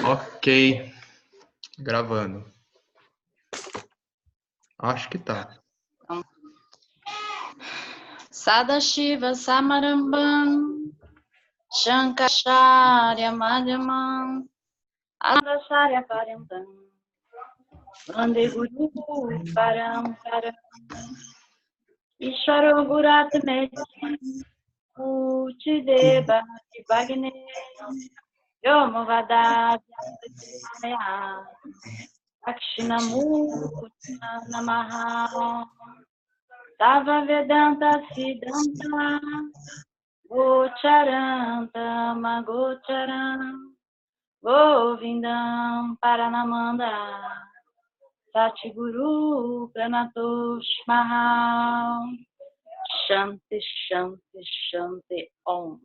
Ok, gravando. Acho que tá. Sadashiva Samarambam Shankacharya Madhyamam Adacharya Parambam Vande Guru Paramparam Ishvaro Guratmeti Utideva Bhagne Yomavada Vyasaya Dakshinamurti Namaha Tava Vedanta Siddhanta Gocharanta Magocharam Govindam Paranamanda Satguru Pranatosh Mahal Shanti Shanti Shanti Om.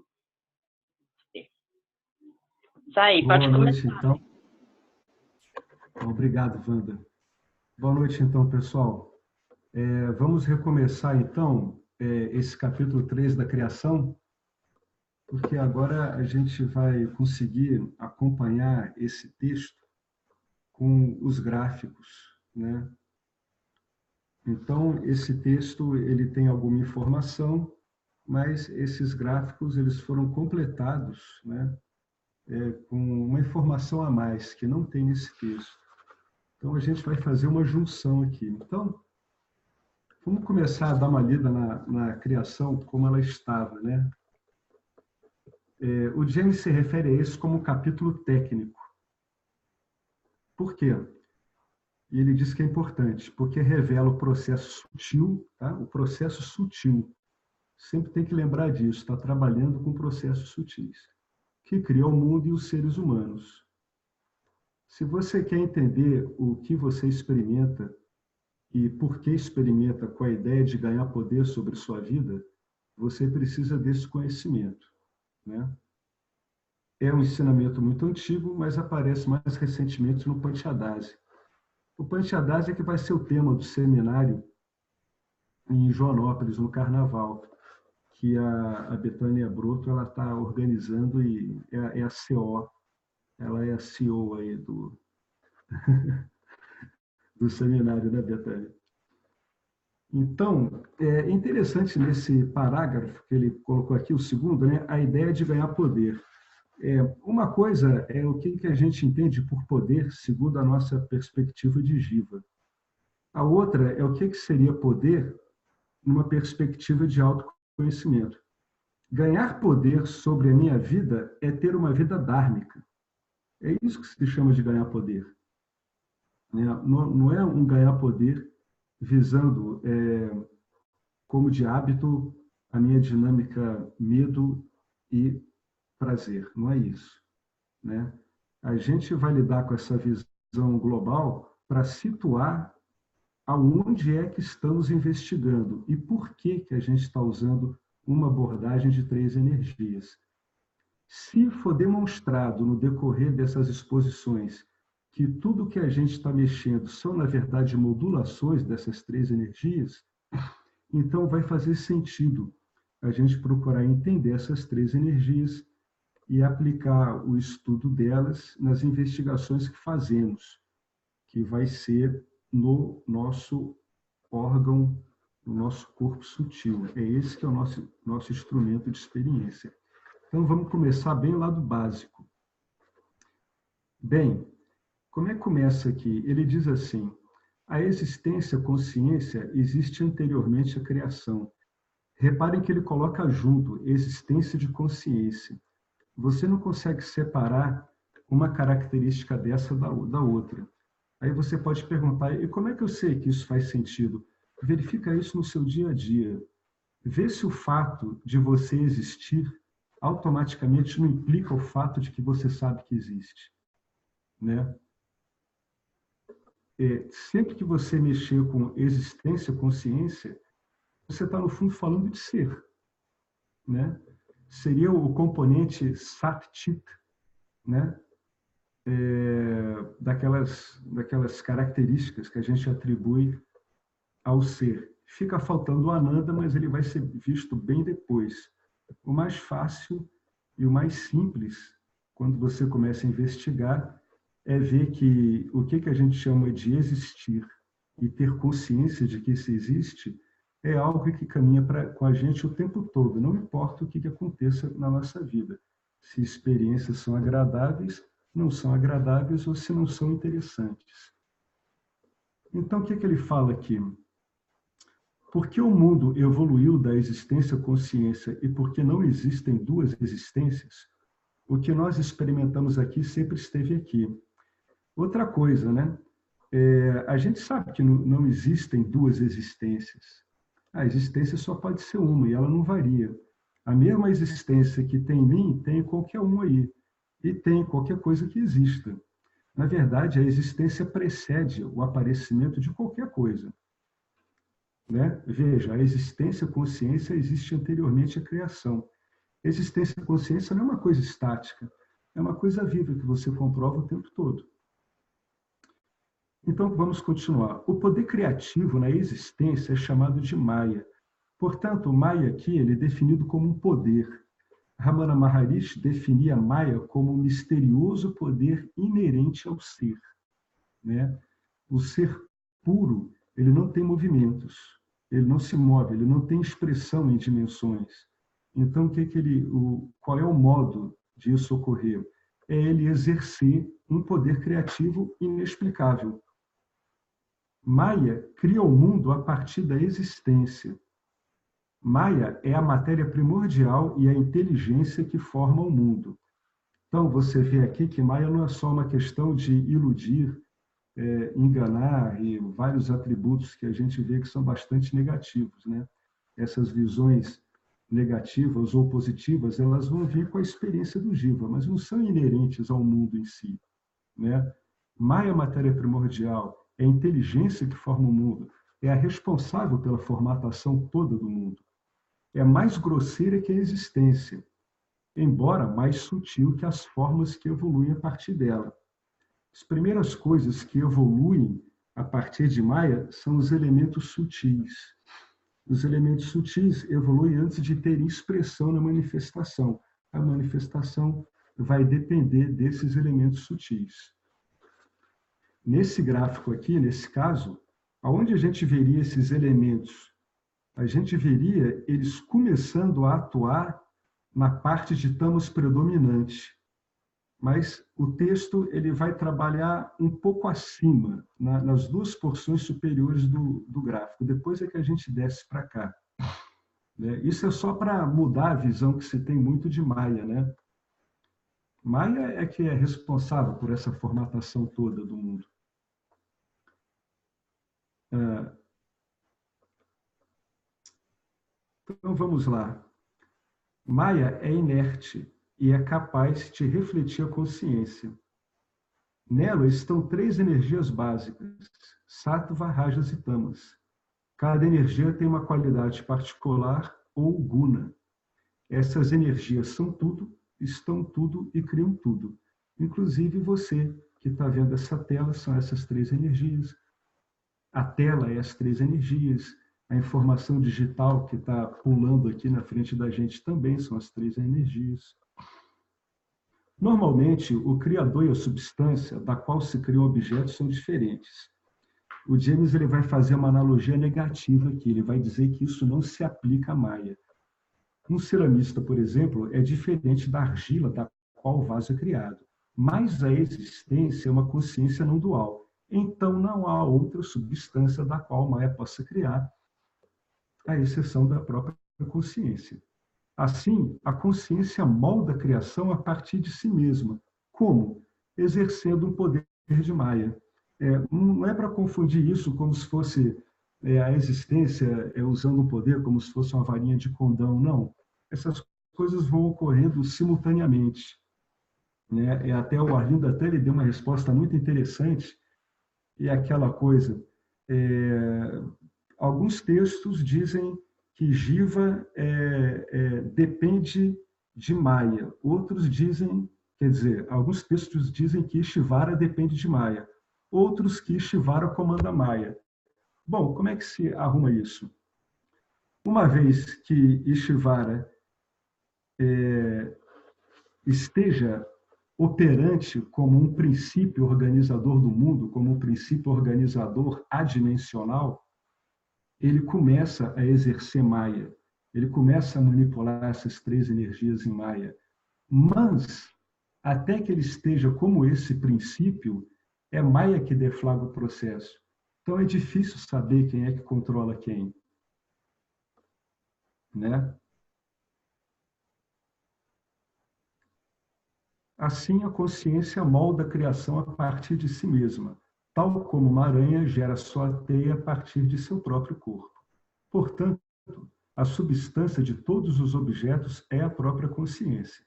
Isso aí, pode começar. Boa noite, então. Obrigado, Wanda. Boa noite, então, pessoal. Vamos recomeçar, então, esse capítulo 3 da criação, porque agora a gente vai conseguir acompanhar esse texto com os gráficos, né? Então, esse texto ele tem alguma informação, mas esses gráficos eles foram completados, né? Com uma informação a mais que não tem nesse texto. Então, a gente vai fazer uma junção aqui. Então, vamos começar a dar uma lida na criação como ela estava, né? O James se refere a isso como um capítulo técnico. Por quê? E ele diz que é importante, porque revela o processo sutil, tá? O processo sutil. Sempre tem que lembrar disso, está trabalhando com processos sutis, que cria o mundo e os seres humanos. Se você quer entender o que você experimenta e por que experimenta com a ideia de ganhar poder sobre sua vida, você precisa desse conhecimento, né? É um ensinamento muito antigo, mas aparece mais recentemente no Panchadasi. O Panchadasi é que vai ser o tema do seminário em Joanópolis, no Carnaval, que a Betânia Broto está organizando e é a CO, ela é a CEO aí do seminário, né, Betânia? Então, é interessante nesse parágrafo que ele colocou aqui, o segundo, né, a ideia de ganhar poder. Uma coisa é o que a gente entende por poder, segundo a nossa perspectiva de Jiva. A outra é o que seria poder numa perspectiva de autoconhecimento. Ganhar poder sobre a minha vida é ter uma vida dhármica. É isso que se chama de ganhar poder. Não é um ganhar poder visando, como de hábito, a minha dinâmica medo e prazer. Não é isso, né? A gente vai lidar com essa visão global para situar aonde é que estamos investigando e por que a gente está usando uma abordagem de 3 energias. Se for demonstrado no decorrer dessas exposições que tudo que a gente está mexendo são, na verdade, modulações dessas 3 energias, então vai fazer sentido a gente procurar entender essas 3 energias e aplicar o estudo delas nas investigações que fazemos, que vai ser no nosso órgão, no nosso corpo sutil. É esse que é o nosso instrumento de experiência. Então, vamos começar bem lá do básico. Bem, como é que começa aqui? Ele diz assim: a existência, consciência, existe anteriormente à criação. Reparem que ele coloca junto existência de consciência. Você não consegue separar uma característica dessa da outra. Aí você pode perguntar, e como é que eu sei que isso faz sentido? Verifica isso no seu dia a dia. Vê se o fato de você existir automaticamente não implica o fato de que você sabe que existe, né? Sempre que você mexer com existência, consciência, você está, no fundo, falando de ser, né? Seria o componente sat-chit, né? Daquelas características que a gente atribui ao ser. Fica faltando o Ananda, mas ele vai ser visto bem depois. O mais fácil e o mais simples quando você começa a investigar, é ver que o que a gente chama de existir e ter consciência de que isso existe é algo que caminha com a gente o tempo todo, não importa o que aconteça na nossa vida. Se experiências são agradáveis, não são agradáveis ou se não são interessantes. Então, o que ele fala aqui? Porque o mundo evoluiu da existência-consciência e porque não existem duas existências, o que nós experimentamos aqui sempre esteve aqui. Outra coisa, né? A gente sabe que não existem duas existências. A existência só pode ser uma e ela não varia. A mesma existência que tem em mim, tem em qualquer um aí. E tem em qualquer coisa que exista. Na verdade, a existência precede o aparecimento de qualquer coisa. Né? Veja, a existência-consciência existe anteriormente à criação. Existência-consciência não é uma coisa estática, é uma coisa viva que você comprova o tempo todo. Então, vamos continuar. O poder criativo na existência é chamado de Maya. Portanto, o Maya aqui ele é definido como um poder. Ramana Maharishi definia Maya como um misterioso poder inerente ao ser. Né? O ser puro, ele não tem movimentos, ele não se move, ele não tem expressão em dimensões. Então, qual é o modo disso ocorrer? É ele exercer um poder criativo inexplicável. Maya cria o mundo a partir da existência. Maya é a matéria primordial e a inteligência que forma o mundo. Então, você vê aqui que Maya não é só uma questão de iludir, enganar e vários atributos que a gente vê que são bastante negativos. Né? Essas visões negativas ou positivas, elas vão vir com a experiência do Jiva, mas não são inerentes ao mundo em si. Né? Maya é a matéria primordial, é a inteligência que forma o mundo, é a responsável pela formatação toda do mundo. É mais grosseira que a existência, embora mais sutil que as formas que evoluem a partir dela. As primeiras coisas que evoluem a partir de Maya são os elementos sutis. Os elementos sutis evoluem antes de terem expressão na manifestação. A manifestação vai depender desses elementos sutis. Nesse gráfico aqui, nesse caso, aonde a gente veria esses elementos? A gente veria eles começando a atuar na parte de tamas predominante. Mas o texto ele vai trabalhar um pouco acima, nas duas porções superiores do gráfico. Depois é que a gente desce para cá. Isso é só para mudar a visão que se tem muito de Maya. Né? Maya é que é responsável por essa formatação toda do mundo. Então, vamos lá. Maya é inerte e é capaz de refletir a consciência. Nela estão 3 energias básicas, Sattva, Rajas e Tamas. Cada energia tem uma qualidade particular ou guna. Essas energias são tudo, estão tudo e criam tudo. Inclusive você que está vendo essa tela, são essas 3 energias. A tela é as 3 energias. A informação digital que está pulando aqui na frente da gente também são as 3 energias. Normalmente, o criador e a substância da qual se cria o objeto são diferentes. O James ele vai fazer uma analogia negativa aqui, ele vai dizer que isso não se aplica a Maya. Um ceramista, por exemplo, é diferente da argila da qual o vaso é criado, mas a existência é uma consciência não dual. Então, não há outra substância da qual Maya possa criar, à exceção da própria consciência. Assim, a consciência molda a criação a partir de si mesma. Como? Exercendo um poder de Maya. Não é para confundir isso como se fosse a existência usando o poder como se fosse uma varinha de condão. Não. Essas coisas vão ocorrendo simultaneamente. Né? Até o Arlindo até ele deu uma resposta muito interessante, e é aquela coisa. Alguns textos dizem que Jiva depende de Maya. Outros dizem, quer dizer, alguns textos dizem que Ishvara depende de Maya. Outros que Ishvara comanda Maya. Bom, como é que se arruma isso? Uma vez que Ishvara esteja operante como um princípio organizador do mundo, como um princípio organizador adimensional, ele começa a exercer Maya, ele começa a manipular essas três energias em Maya. Mas, até que ele esteja como esse princípio, é Maya que deflagra o processo. Então, é difícil saber quem é que controla quem. Né? Assim, a consciência molda a criação a partir de si mesma, tal como uma aranha gera sua teia a partir de seu próprio corpo. Portanto, a substância de todos os objetos é a própria consciência.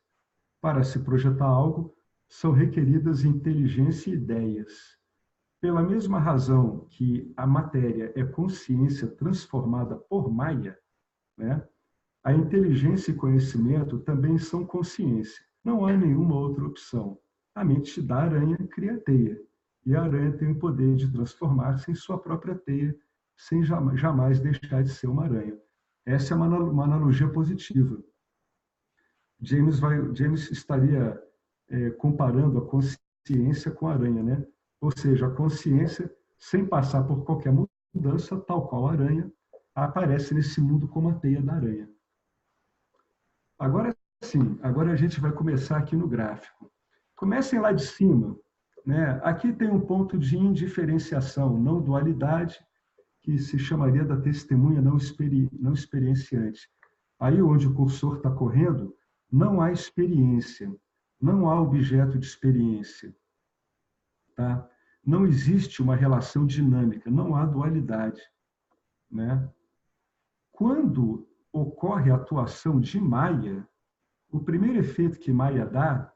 Para se projetar algo, são requeridas inteligência e ideias. Pela mesma razão que a matéria é consciência transformada por Maya, né? A inteligência e conhecimento também são consciência. Não há nenhuma outra opção. A mente da aranha cria a teia, e a aranha tem o poder de transformar-se em sua própria teia, sem jamais deixar de ser uma aranha. Essa é uma analogia positiva. James estaria comparando a consciência com a aranha, né? Ou seja, a consciência, sem passar por qualquer mudança, tal qual a aranha, aparece nesse mundo como a teia da aranha. Agora sim, agora a gente vai começar aqui no gráfico. Comecem lá de cima. Né? Aqui tem um ponto de indiferenciação, não dualidade, que se chamaria da testemunha não experienciante. Aí onde o cursor está correndo, não há experiência, não há objeto de experiência. Tá? Não existe uma relação dinâmica, não há dualidade. Né? Quando ocorre a atuação de Maya, o primeiro efeito que Maya dá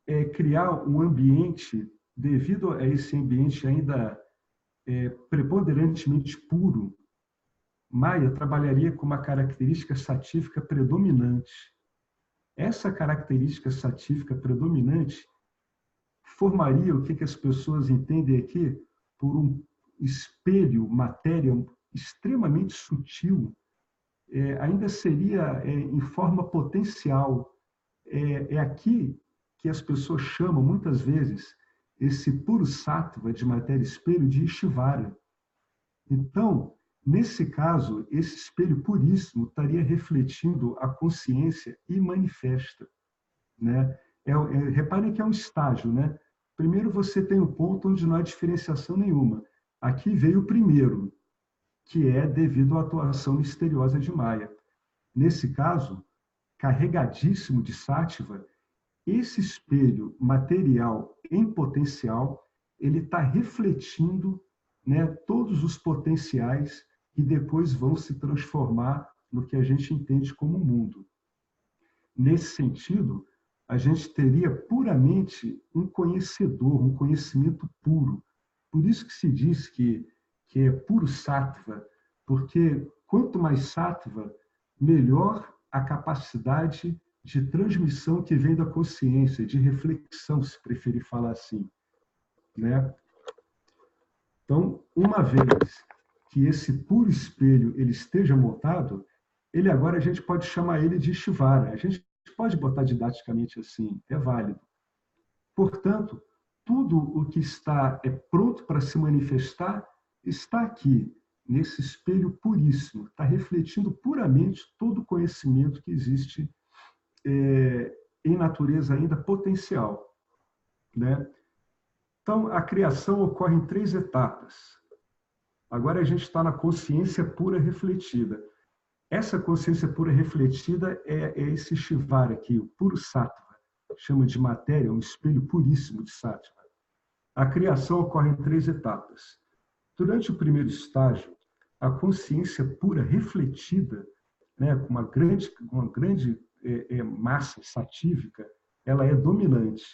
é criar um ambiente, devido a esse ambiente ainda preponderantemente puro, Maya trabalharia com uma característica satífica predominante. Essa característica satífica predominante formaria o que as pessoas entendem aqui por um espelho, matéria extremamente sutil, ainda seria em forma potencial. É aqui que as pessoas chamam, muitas vezes, esse puro sattva de matéria espelho de Ishvara. Então, nesse caso, esse espelho puríssimo estaria refletindo a consciência imanifesta. Né? Reparem que é um estágio. Né? Primeiro você tem o ponto onde não há diferenciação nenhuma. Aqui veio o primeiro, que é devido à atuação misteriosa de Maya. Nesse caso, carregadíssimo de sattva, esse espelho material em potencial, ele está refletindo, né, todos os potenciais que depois vão se transformar no que a gente entende como mundo. Nesse sentido, a gente teria puramente um conhecedor, um conhecimento puro. Por isso que se diz que é puro sattva, porque quanto mais sattva, melhor a capacidade de transmissão que vem da consciência, de reflexão, se preferir falar assim. Né? Então, uma vez que esse puro espelho ele esteja montado, ele agora a gente pode chamar ele de Ishvara. A gente pode botar didaticamente assim, é válido. Portanto, tudo o que está pronto para se manifestar está aqui, nesse espelho puríssimo, está refletindo puramente todo o conhecimento que existe em natureza ainda potencial. Né? Então, a criação ocorre em 3 etapas. Agora a gente está na consciência pura refletida. Essa consciência pura refletida é esse Ishvara aqui, o puro sattva, chama de matéria, um espelho puríssimo de sattva. A criação ocorre em 3 etapas. Durante o primeiro estágio, a consciência pura refletida, né, com uma grande massa satívica, ela é dominante.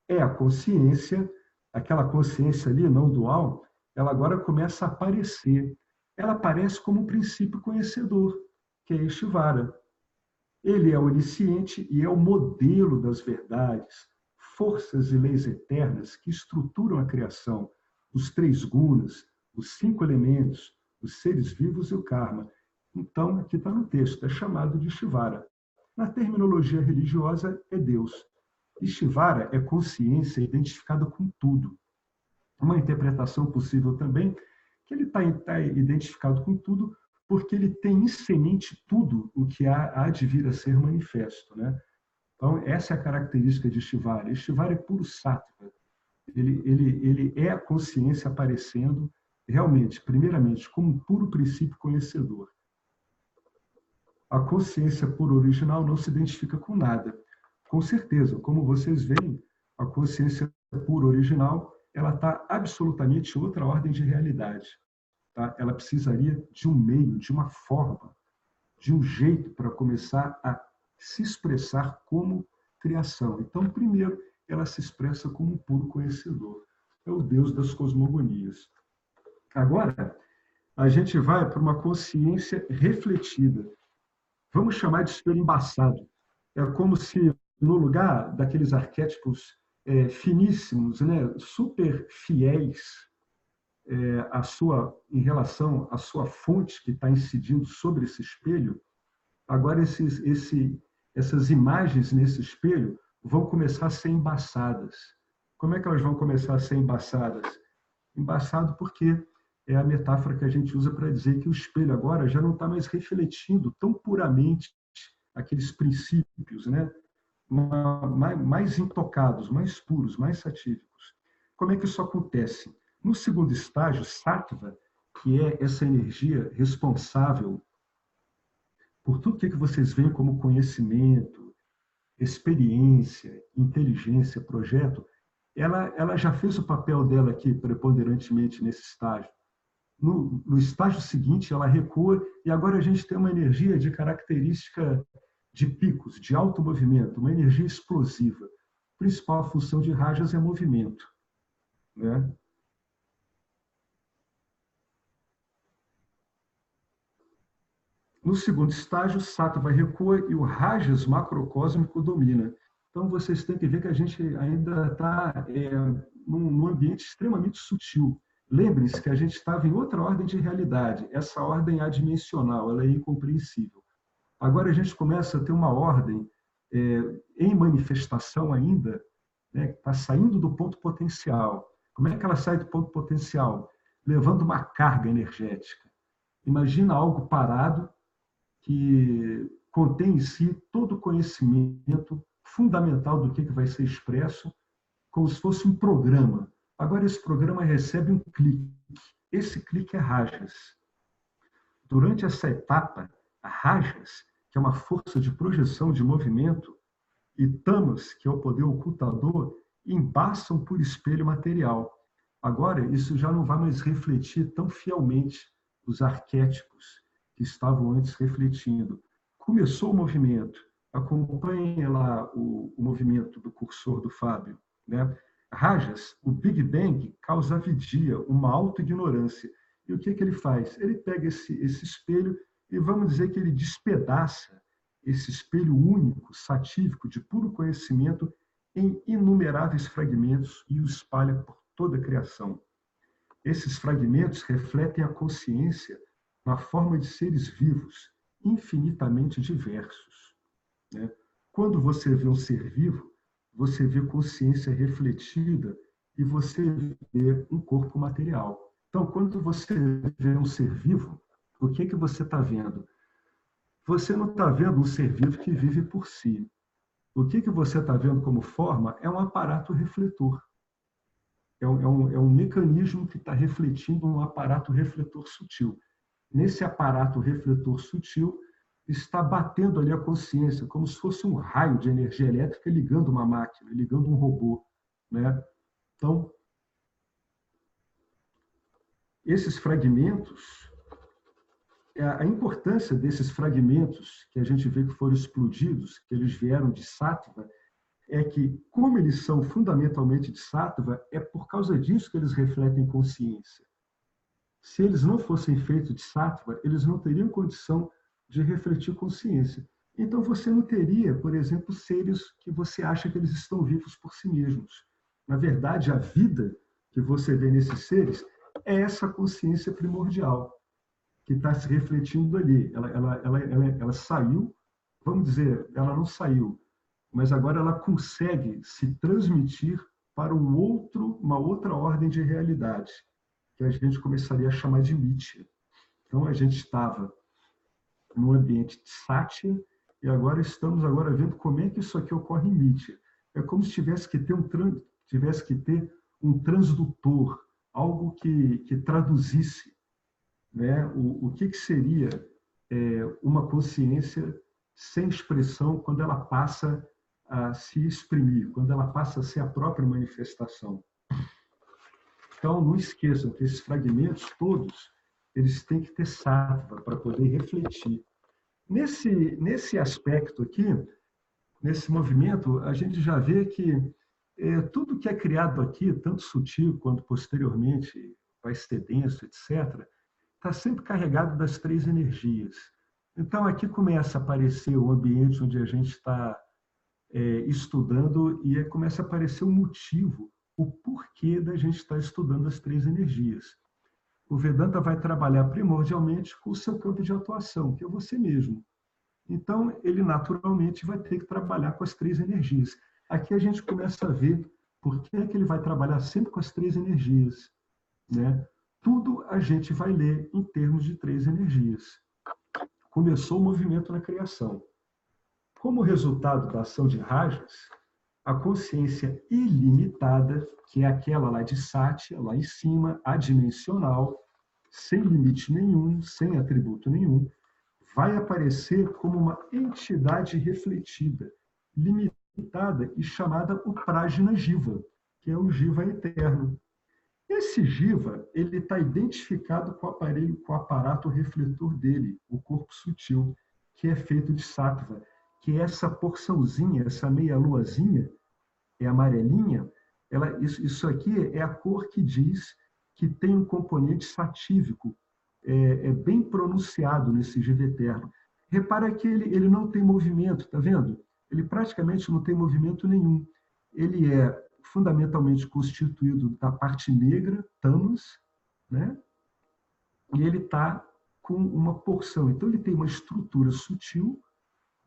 É a consciência, aquela consciência ali não dual, ela agora começa a aparecer. Ela aparece como um princípio conhecedor, que é Ishvara. Ele é onisciente e é o modelo das verdades, forças e leis eternas que estruturam a criação, os 3 gunas, os 5 elementos, os seres vivos e o karma. Então, aqui está no texto, é chamado de Ishvara. Na terminologia religiosa, é Deus. Ishvara é consciência identificada com tudo. Uma interpretação possível também que ele está identificado com tudo porque ele tem em semente tudo o que há de vir a ser manifesto, né? Então, essa é a característica de Ishvara. Ishvara é puro sattva. Ele é a consciência aparecendo realmente, primeiramente, como um puro princípio conhecedor. A consciência pura original não se identifica com nada. Com certeza, como vocês veem, a consciência pura original ela está absolutamente em outra ordem de realidade. Tá? Ela precisaria de um meio, de uma forma, de um jeito para começar a se expressar como criação. Então, primeiro, ela se expressa como um puro conhecedor. É o Deus das cosmogonias. Agora, a gente vai para uma consciência refletida. Vamos chamar de espelho embaçado. É como se, no lugar daqueles arquétipos finíssimos, né, super fiéis em relação à sua fonte que está incidindo sobre esse espelho, agora essas imagens nesse espelho vão começar a ser embaçadas. Como é que elas vão começar a ser embaçadas? Embaçado porque é a metáfora que a gente usa para dizer que o espelho agora já não está mais refletindo tão puramente aqueles princípios, né? Mais intocados, mais puros, mais satívicos. Como é que isso acontece? No segundo estágio, sattva, que é essa energia responsável por tudo que vocês veem como conhecimento, experiência, inteligência, projeto, ela já fez o papel dela aqui preponderantemente nesse estágio. No estágio seguinte, ela recua e agora a gente tem uma energia de característica de picos, de alto movimento, uma energia explosiva. A principal função de rajas é movimento, né? No segundo estágio, o sattva recua e o rajas macrocósmico domina. Então, vocês têm que ver que a gente ainda está num ambiente extremamente sutil. Lembrem-se que a gente estava em outra ordem de realidade. Essa ordem adimensional, ela é incompreensível. Agora a gente começa a ter uma ordem em manifestação ainda, né, que está saindo do ponto potencial. Como é que ela sai do ponto potencial? Levando uma carga energética. Imagina algo parado que contém em si todo o conhecimento fundamental do que vai ser expresso, como se fosse um programa. Agora esse programa recebe um clique. Esse clique é rajas. Durante essa etapa, a rajas, que é uma força de projeção de movimento, e tamas, que é o poder ocultador, embaçam por espelho material. Agora, isso já não vai mais refletir tão fielmente os arquétipos que estavam antes refletindo. Começou o movimento, acompanhe lá o movimento do cursor do Fábio, né? Rajas, o Big Bang causa avidia, uma auto-ignorância. E o que ele faz? Ele pega esse espelho e vamos dizer que ele despedaça esse espelho único, satívico, de puro conhecimento, em inumeráveis fragmentos e o espalha por toda a criação. Esses fragmentos refletem a consciência na forma de seres vivos, infinitamente diversos, né? Quando você vê um ser vivo, você vê consciência refletida e você vê um corpo material. Então, quando você vê um ser vivo, o que você está vendo? Você não está vendo um ser vivo que vive por si. O que você está vendo como forma é um aparato refletor. É um mecanismo que está refletindo um aparato refletor sutil. Nesse aparato refletor sutil, está batendo ali a consciência, como se fosse um raio de energia elétrica ligando uma máquina, ligando um robô, né? Então, esses fragmentos, a importância desses fragmentos que a gente vê que foram explodidos, que eles vieram de sattva, é que, como eles são fundamentalmente de sattva, é por causa disso que eles refletem consciência. Se eles não fossem feitos de sattva, eles não teriam condição de refletir consciência. Então, você não teria, por exemplo, seres que você acha que eles estão vivos por si mesmos. Na verdade, a vida que você vê nesses seres é essa consciência primordial que está se refletindo ali. Ela saiu, vamos dizer, ela não saiu mas agora ela consegue se transmitir para uma outra ordem de realidade, que a gente começaria a chamar de Mithya. Então, a gente estava no ambiente de Satya, e agora estamos vendo como é que isso aqui ocorre em Mithya. É como se tivesse que ter um transdutor, algo que traduzisse, né, o que seria uma consciência sem expressão quando ela passa a se exprimir, quando ela passa a ser a própria manifestação. Então, não esqueçam que esses fragmentos todos, eles têm que ter sattva para poder refletir. Nesse aspecto aqui, nesse movimento, a gente já vê que tudo que é criado aqui, tanto sutil quanto posteriormente vai ser denso, etc., está sempre carregado das 3 energias. Então, aqui começa a aparecer o ambiente onde a gente está estudando e começa a aparecer um motivo, o porquê da gente estar estudando as 3 energias. O Vedanta vai trabalhar primordialmente com o seu campo de atuação, que é você mesmo. Então, ele naturalmente vai ter que trabalhar com as 3 energias. Aqui a gente começa a ver por que é que ele vai trabalhar sempre com as 3 energias, né? Tudo a gente vai ler em termos de 3 energias. Começou o movimento na criação. Como resultado da ação de rajas, a consciência ilimitada, que é aquela lá de Satya, lá em cima, adimensional, sem limite nenhum, sem atributo nenhum, vai aparecer como uma entidade refletida, limitada e chamada o Prajna Jiva, que é o Jiva eterno. Esse Jiva, ele está identificado com o aparato refletor dele, o corpo sutil, que é feito de sattva, que é essa porçãozinha, essa meia-luazinha, é amarelinha, isso aqui é a cor que diz que tem um componente satívico, bem pronunciado nesse Jiva eterno. Repara que ele não tem movimento, tá vendo? Ele praticamente não tem movimento nenhum. Ele é fundamentalmente constituído da parte negra, tamas, né? E ele está com uma porção. Então, ele tem uma estrutura sutil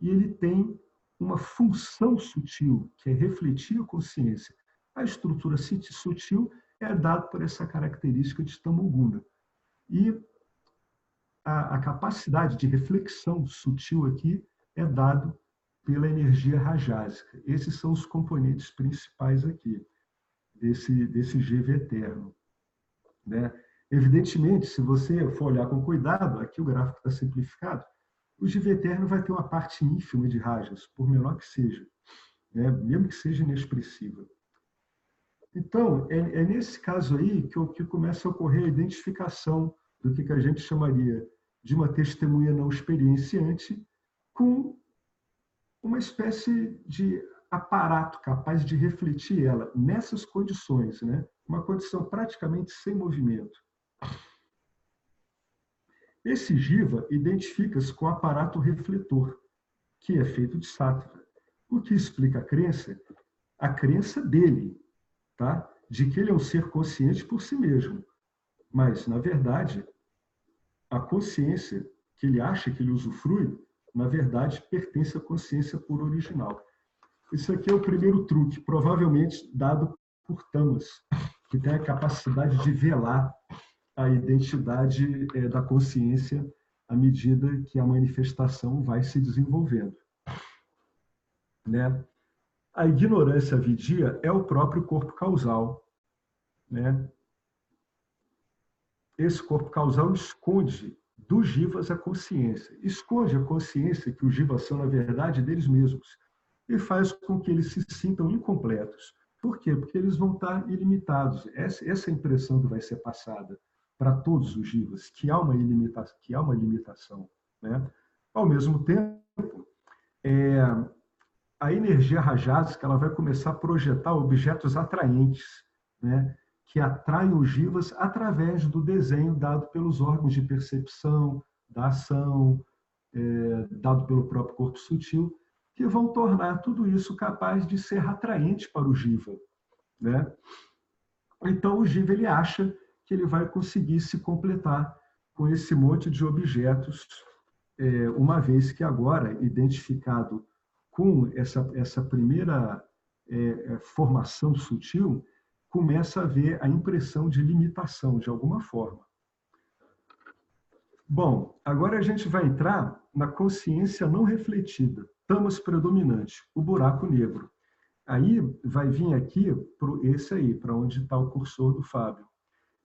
e ele tem uma função sutil, que é refletir a consciência. A estrutura sutil é dada por essa característica de Tamoguna. E a capacidade de reflexão sutil aqui é dado pela energia rajásica. Esses são os componentes principais aqui, desse Jiva eterno, né? Evidentemente, se você for olhar com cuidado, aqui o gráfico está simplificado, o Jiva eterno vai ter uma parte ínfima de rajas, por menor que seja, né? Mesmo que seja inexpressiva. Então, é nesse caso aí que começa a ocorrer a identificação do que a gente chamaria de uma testemunha não experienciante com uma espécie de aparato capaz de refletir ela nessas condições, né? Uma condição praticamente sem movimento. Esse Jiva identifica-se com o aparato refletor, que é feito de sattva, o que explica a crença dele, tá? De que ele é um ser consciente por si mesmo. Mas, na verdade, a consciência que ele acha que ele usufrui, na verdade, pertence à consciência pura original. Isso aqui é o primeiro truque, provavelmente dado por Tamas, que tem a capacidade de velar a identidade da consciência à medida que a manifestação vai se desenvolvendo, né? A ignorância vidia é o próprio corpo causal, né? Esse corpo causal esconde dos jivas a consciência, esconde a consciência que os jivas são, na verdade, deles mesmos, e faz com que eles se sintam incompletos. Por quê? Porque eles vão estar ilimitados. Essa é a impressão que vai ser passada para todos os jivas, que há uma limitação, né? Ao mesmo tempo, a energia rajásica ela vai começar a projetar objetos atraentes, né? Que atraem os jivas através do desenho dado pelos órgãos de percepção, da ação, dado pelo próprio corpo sutil, que vão tornar tudo isso capaz de ser atraente para o jiva, né? Então, o jiva ele acha que ele vai conseguir se completar com esse monte de objetos, uma vez que agora, identificado com essa primeira formação sutil, começa a haver a impressão de limitação, de alguma forma. Bom, agora a gente vai entrar na consciência não refletida, tamas predominante, o buraco negro. Aí vai vir aqui, para onde está o cursor do Fábio.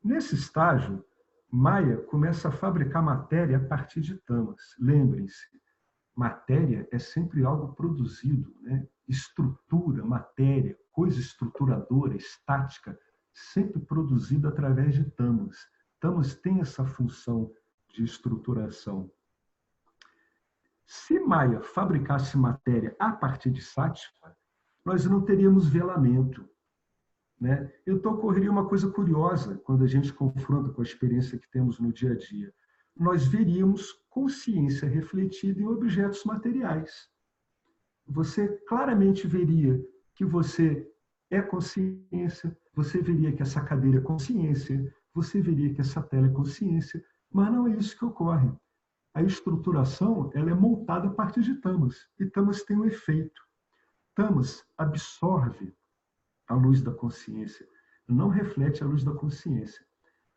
Nesse estágio, Maia começa a fabricar matéria a partir de tamas. Lembrem-se, matéria é sempre algo produzido, né? Estrutura, matéria, coisa estruturadora, estática, sempre produzida através de tamas. Tamas têm essa função de estruturação. Se Maia fabricasse matéria a partir de Sattva, nós não teríamos velamento, né? Então ocorreria uma coisa curiosa quando a gente confronta com a experiência que temos no dia a dia. Nós veríamos consciência refletida em objetos materiais. Você claramente veria que você é consciência, você veria que essa cadeira é consciência, você veria que essa tela é consciência, mas não é isso que ocorre. A estruturação ela é montada a partir de tamas, e tamas têm um efeito. Tamas absorve a luz da consciência, não reflete a luz da consciência.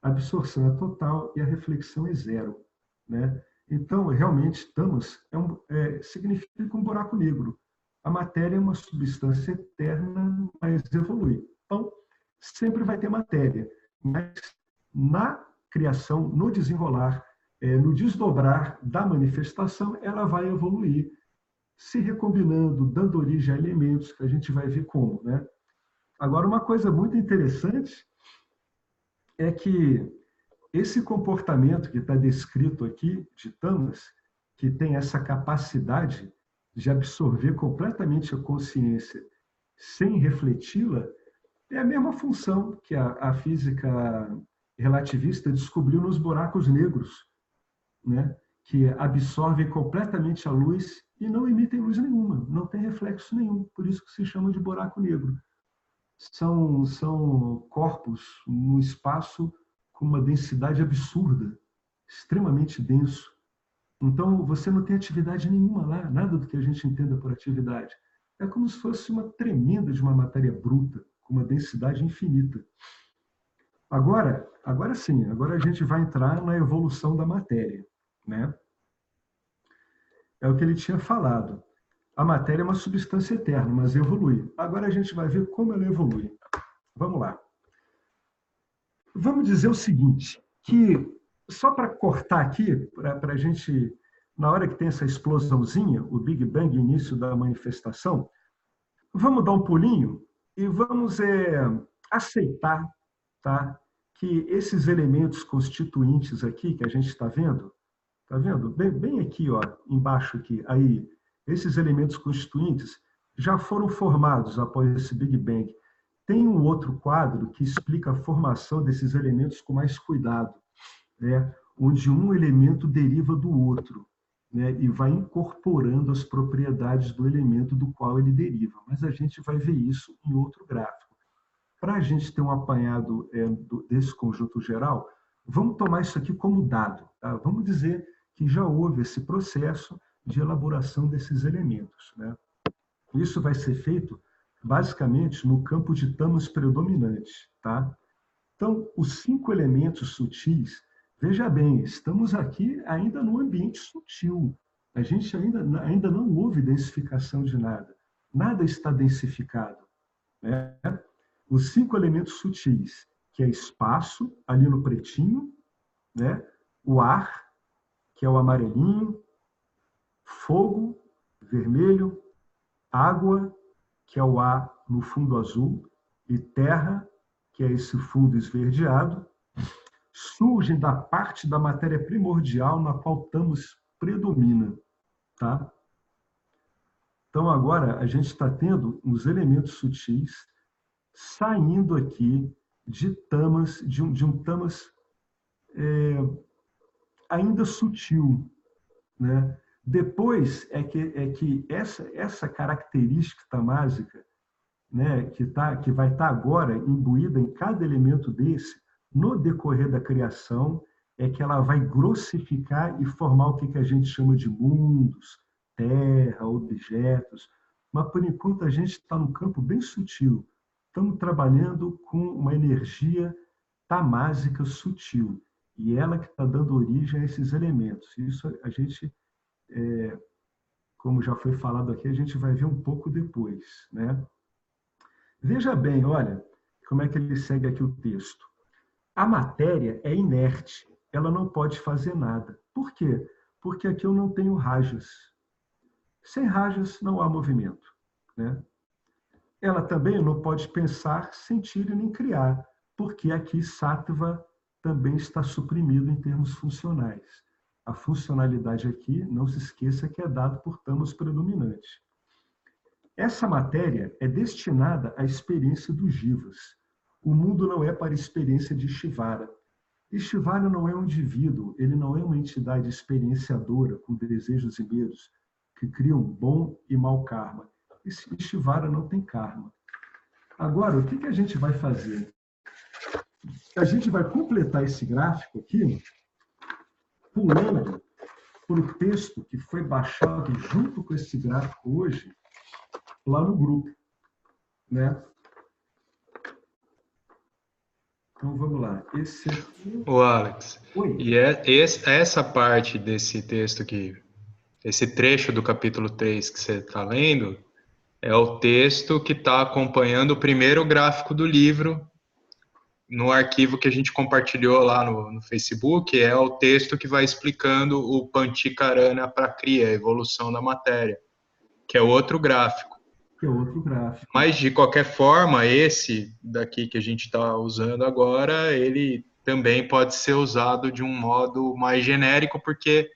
A absorção é total e a reflexão é zero, né? Então, realmente, tamas significa um buraco negro. A matéria é uma substância eterna, mas evolui. Então, sempre vai ter matéria, mas na criação, no desenrolar, no desdobrar da manifestação, ela vai evoluir, se recombinando, dando origem a elementos que a gente vai ver como, né? Agora, uma coisa muito interessante é que esse comportamento que está descrito aqui, de tamas, que tem essa capacidade de absorver completamente a consciência sem refleti-la, é a mesma função que a física relativista descobriu nos buracos negros, né? Que absorvem completamente a luz e não emitem luz nenhuma, não tem reflexo nenhum, por isso que se chama de buraco negro. São corpos no espaço com uma densidade absurda, extremamente denso. Então, você não tem atividade nenhuma lá, nada do que a gente entenda por atividade. É como se fosse uma tremenda de uma matéria bruta, com uma densidade infinita. Agora sim, agora a gente vai entrar na evolução da matéria, né? É o que ele tinha falado. A matéria é uma substância eterna, mas evolui. Agora a gente vai ver como ela evolui. Vamos lá. Vamos dizer o seguinte, que só para cortar aqui, para a gente, na hora que tem essa explosãozinha, o Big Bang, início da manifestação, vamos dar um pulinho e vamos aceitar, tá, que esses elementos constituintes aqui que a gente está vendo, bem aqui, ó, embaixo aqui, aí, esses elementos constituintes já foram formados após esse Big Bang. Tem um outro quadro que explica a formação desses elementos com mais cuidado, né? Onde um elemento deriva do outro, né? E vai incorporando as propriedades do elemento do qual ele deriva. Mas a gente vai ver isso em outro gráfico. Para a gente ter um apanhado desse conjunto geral, vamos tomar isso aqui como dado. Tá? Vamos dizer que já houve esse processo de elaboração desses elementos, né? Isso vai ser feito basicamente no campo de tamas predominantes, tá? Então, os 5 elementos sutis, veja bem, estamos aqui ainda no ambiente sutil. A gente ainda não houve densificação de nada. Nada está densificado, né? Os 5 elementos sutis, que é espaço, ali no pretinho, né? O ar, que é o amarelinho, fogo, vermelho, água, que é o ar no fundo azul, e terra, que é esse fundo esverdeado, surgem da parte da matéria primordial na qual tamas predomina, tá? Então, agora, a gente está tendo os elementos sutis saindo aqui de tamas, de um tamas ainda sutil, né? Depois é que essa característica tamásica, né, que vai estar agora imbuída em cada elemento desse, no decorrer da criação, é que ela vai grossificar e formar o que a gente chama de mundos, terra, objetos, mas por enquanto a gente está num campo bem sutil. Estamos trabalhando com uma energia tamásica sutil, e ela que está dando origem a esses elementos. Isso a gente, como já foi falado aqui, a gente vai ver um pouco depois, né? Veja bem, olha, como é que ele segue aqui o texto. A matéria é inerte, ela não pode fazer nada. Por quê? Porque aqui eu não tenho rajas. Sem rajas não há movimento, né? Ela também não pode pensar, sentir e nem criar, porque aqui sattva também está suprimido em termos funcionais. A funcionalidade aqui, não se esqueça que é dado por tamas predominantes. Essa matéria é destinada à experiência dos jivas. O mundo não é para a experiência de Ishvara. Ishvara não é um indivíduo, ele não é uma entidade experienciadora com desejos e medos que criam bom e mau karma. Esse Ishvara não tem karma. Agora, o que a gente vai fazer? A gente vai completar esse gráfico aqui pulando para o texto que foi baixado junto com esse gráfico hoje, lá no grupo, né? Então, vamos lá. Esse aqui... Ô, Alex, Oi. e essa parte desse texto aqui, esse trecho do capítulo 3 que você está lendo, é o texto que está acompanhando o primeiro gráfico do livro no arquivo que a gente compartilhou lá no Facebook, é o texto que vai explicando o Pantikarana Prakriya, a evolução da matéria, que é outro gráfico. Que é outro gráfico. Mas, de qualquer forma, esse daqui que a gente está usando agora, ele também pode ser usado de um modo mais genérico, porque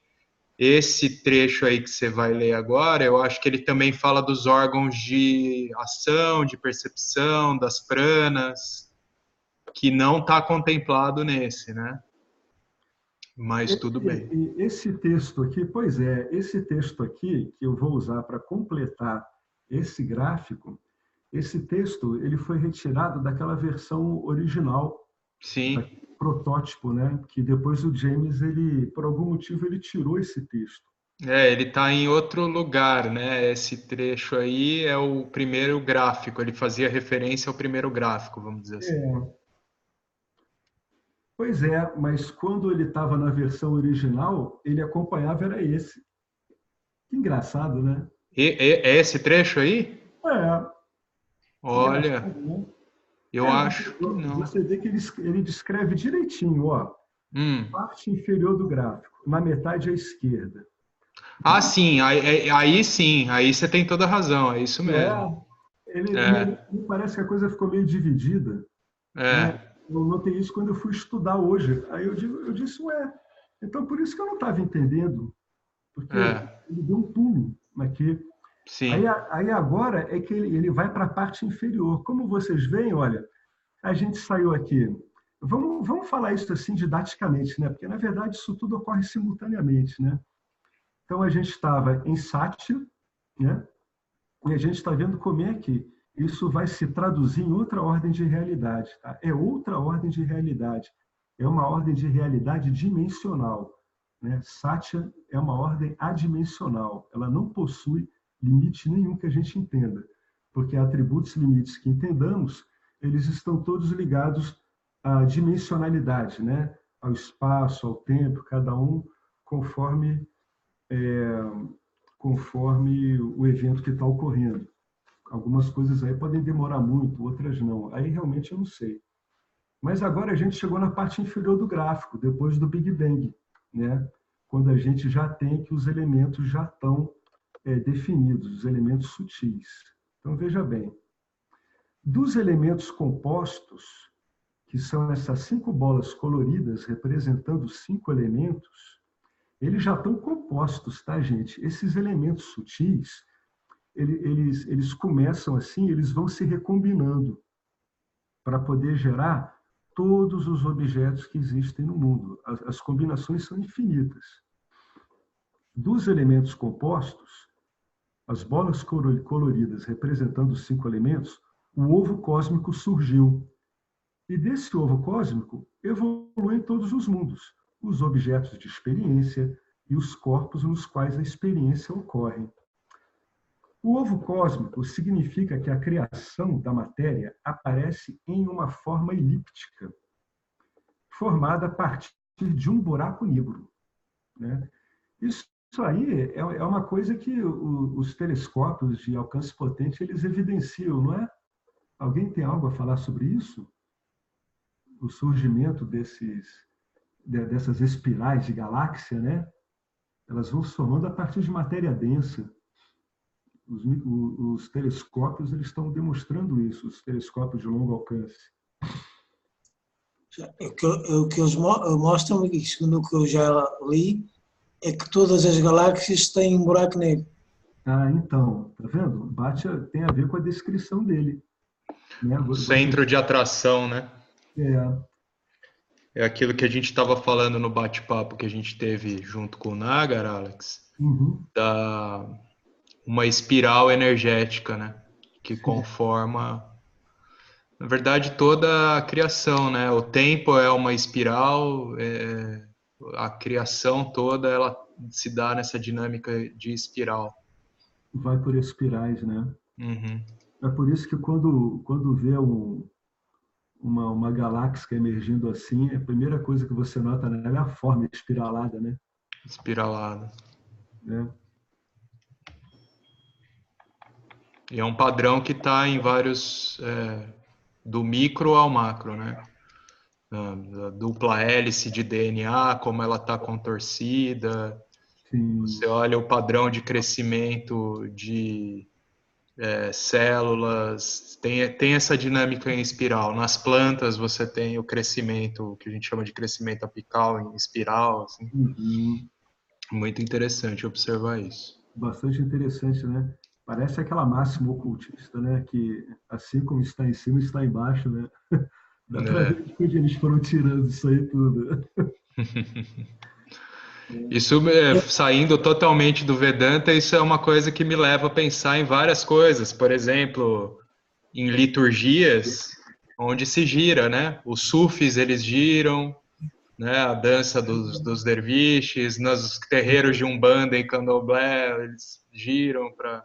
esse trecho aí que você vai ler agora, eu acho que ele também fala dos órgãos de ação, de percepção, das pranas, que não está contemplado nesse, né? Mas tudo bem. Esse texto aqui, pois é, esse texto aqui, que eu vou usar para completar esse gráfico, esse texto ele foi retirado daquela versão original, Sim. Protótipo, né? Que depois o James, ele, por algum motivo, ele tirou esse texto. Ele está em outro lugar, né? Esse trecho aí é o primeiro gráfico, ele fazia referência ao primeiro gráfico, vamos dizer assim. Pois é, mas quando ele estava na versão original, ele acompanhava, era esse. Que engraçado, né? É esse trecho aí? É. Olha, Né? eu acho que não. Você vê que ele descreve direitinho, ó. Parte inferior do gráfico, na metade à esquerda. Ah, sim, aí sim, aí você tem toda a razão, é isso mesmo. Me parece que a coisa ficou meio dividida. Né? Eu notei isso quando eu fui estudar hoje. Aí eu disse, ué, então por isso que eu não estava entendendo. Porque ele deu um pulo aqui. Sim. Aí agora é que ele vai para a parte inferior. Como vocês veem, olha, a gente saiu aqui. Vamos falar isso assim didaticamente, né? Porque, na verdade, isso tudo ocorre simultaneamente, né? Então, a gente estava em Satya, né? E a gente está vendo como é que isso vai se traduzir em outra ordem de realidade. Tá? É outra ordem de realidade. É uma ordem de realidade dimensional. Né? Satya é uma ordem adimensional. Ela não possui limite nenhum que a gente entenda. Porque atributos limites que entendamos, eles estão todos ligados à dimensionalidade, né? Ao espaço, ao tempo, cada um conforme o evento que está ocorrendo. Algumas coisas aí podem demorar muito, outras não. Aí realmente eu não sei. Mas agora a gente chegou na parte inferior do gráfico, depois do Big Bang, né? Quando a gente já tem que os elementos já estão definidos, os elementos sutis. Então, veja bem. Dos elementos compostos, que são essas 5 bolas coloridas representando 5 elementos, eles já estão compostos, tá, gente? Esses elementos sutis, eles começam assim, eles vão se recombinando para poder gerar todos os objetos que existem no mundo. As combinações são infinitas. Dos elementos compostos, as bolas coloridas representando os 5 elementos, o ovo cósmico surgiu. E desse ovo cósmico evoluem todos os mundos, os objetos de experiência e os corpos nos quais a experiência ocorre. O ovo cósmico significa que a criação da matéria aparece em uma forma elíptica, formada a partir de um buraco negro, né? Isso aí é uma coisa que os telescópios de alcance potente eles evidenciam, não é? Alguém tem algo a falar sobre isso? O surgimento dessas espirais de galáxia, né? Elas vão se formando a partir de matéria densa. Os telescópios eles estão demonstrando isso, os telescópios de longo alcance. O que eles mostram, e segundo o que eu já li, é que todas as galáxias têm um buraco negro. Ah, então, tá vendo? Tem a ver com a descrição dele. Né? Centro de atração, né? É. É aquilo que a gente estava falando no bate-papo que a gente teve junto com o Nagar, Alex, da uma espiral energética, né? Que conforma, na verdade, toda a criação, né? O tempo é uma espiral, a criação toda ela se dá nessa dinâmica de espiral. Vai por espirais, né? Uhum. É por isso que quando vê uma galáxia emergindo assim, a primeira coisa que você nota nela é a forma espiralada, né? Espiralada. É. E é um padrão que está em vários, do micro ao macro, né? A dupla hélice de DNA, como ela está contorcida. Sim. Você olha o padrão de crescimento de células, tem essa dinâmica em espiral. Nas plantas você tem o crescimento, que a gente chama de crescimento apical em espiral. Assim. Muito interessante observar isso. Bastante interessante, né? Parece aquela máxima ocultista, né? Que assim como está em cima, está embaixo, né? Dá para ver de onde eles foram tirando isso aí tudo. Isso, saindo totalmente do Vedanta, isso é uma coisa que me leva a pensar em várias coisas. Por exemplo, em liturgias, onde se gira, né? Os sufis, eles giram, né? A dança dos derviches, nos terreiros de Umbanda e Candomblé, eles giram para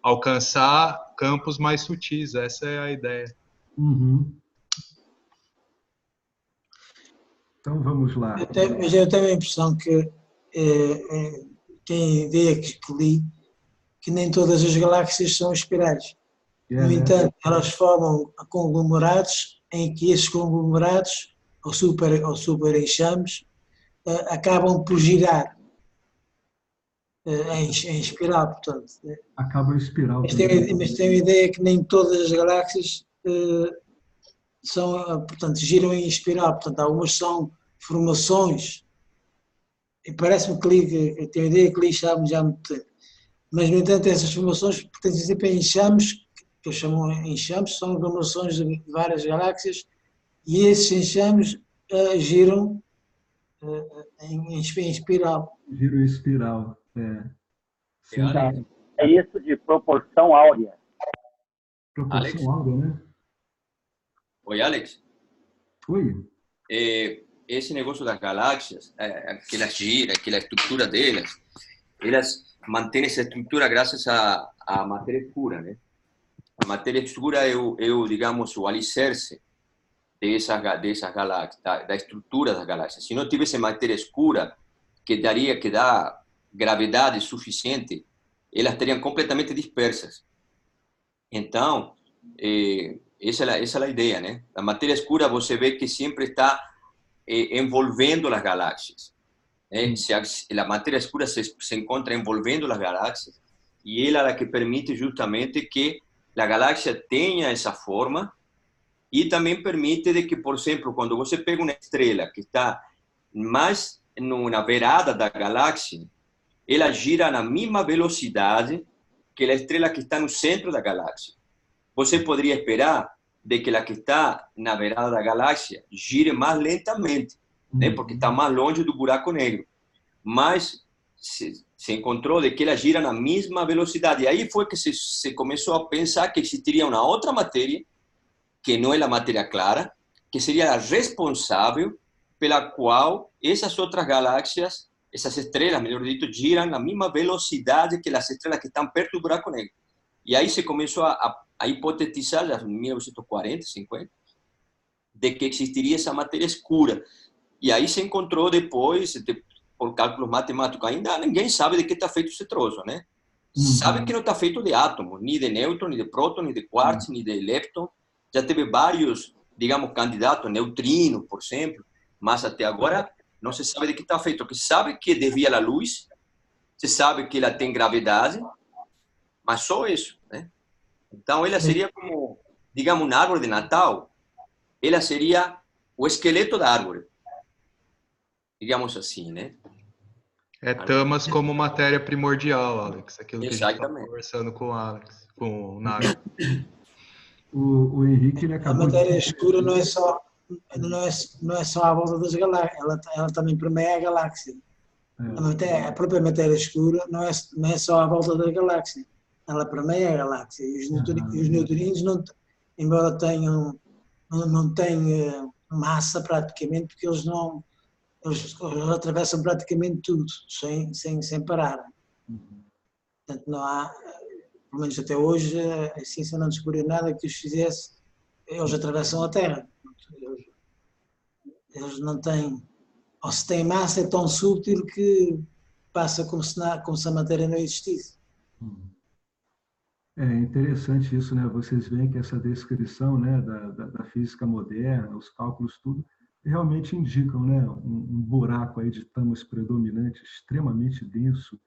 alcançar campos mais sutis. Essa é a ideia. Então vamos lá. Eu tenho a impressão que tem a ideia que li que nem todas as galáxias são espirais. No entanto, elas formam conglomerados em que esses conglomerados, ou super enxames, acabam por girar em espiral, portanto. Acaba em espiral. Mas tenho a ideia que nem todas as galáxias portanto, giram em espiral, portanto, algumas são formações, e parece-me que tenho a ideia que li já há muito tempo, mas, no entanto, essas formações pertencem sempre a enxames, que eu chamo enxames, são aglomerações de várias galáxias, e esses enxames giram em espiral. Giram em espiral, É isso de proporção áurea. Proporção áurea, né? Oi, Alex. Oi. Esse negócio das galáxias, que elas giram, que a estrutura delas, elas mantêm essa estrutura graças à matéria escura, né? A matéria escura é digamos, o alicerce dessas galáxias, da estrutura das galáxias. Se não tivesse matéria escura, que dá gravidade suficiente, elas estariam completamente dispersas. Então, essa é a ideia, né? A matéria escura você vê que sempre está envolvendo as galáxias. A matéria escura se encontra envolvendo as galáxias e ela é a que permite justamente que a galáxia tenha essa forma e também permite de que, por exemplo, quando você pega uma estrela que está mais na beirada da galáxia, ela gira na mesma velocidade que a estrela que está no centro da galáxia. Você poderia esperar de que a que está na beirada da galáxia gire mais lentamente, né? Porque está mais longe do buraco negro. Mas se encontrou de que ela gira na mesma velocidade. E aí foi que se começou a pensar que existiria uma outra matéria, que não é a matéria clara, que seria a responsável pela qual essas outras galáxias, essas estrelas, melhor dito, giram na mesma velocidade que as estrelas que estão perto do buraco negro. E aí se começou a hipotetizar, já em 1940, 50, de que existiria essa matéria escura. E aí se encontrou depois, por cálculos matemáticos, ainda ninguém sabe de que está feito esse troço, né? Sabe que não está feito de átomos, nem de nêutron, nem de próton, nem de quartzo, nem de lepton. Já teve vários, digamos, candidatos, neutrino, por exemplo, mas até agora não se sabe de que está feito. Que sabe que desvia a luz, se sabe que ela tem gravidade, mas só isso, né? Então ela seria como, digamos, uma árvore de Natal. Ela seria o esqueleto da árvore, digamos assim, né? É tamas como matéria primordial, Alex. Aquilo que a gente estava Exatamente. conversando com o Alex, com o Naga. O Henrique, ele A acabou matéria de... escura não é só à volta das galáxias, ela também permeia a galáxia. A própria matéria escura não é só à volta da galáxia, ela permeia a galáxia. E os neutrinos, não, embora não têm massa praticamente, porque eles atravessam praticamente tudo, sem parar. Portanto, não há, pelo menos até hoje, a ciência não descobriu nada que os fizesse, eles atravessam a Terra. Eles não têm, ou se têm massa, é tão sútil que passa como se a matéria não existisse. É interessante isso, né? Vocês veem que essa descrição, né, da física moderna, os cálculos, tudo, realmente indicam, né, um buraco aí de tamas predominante extremamente denso,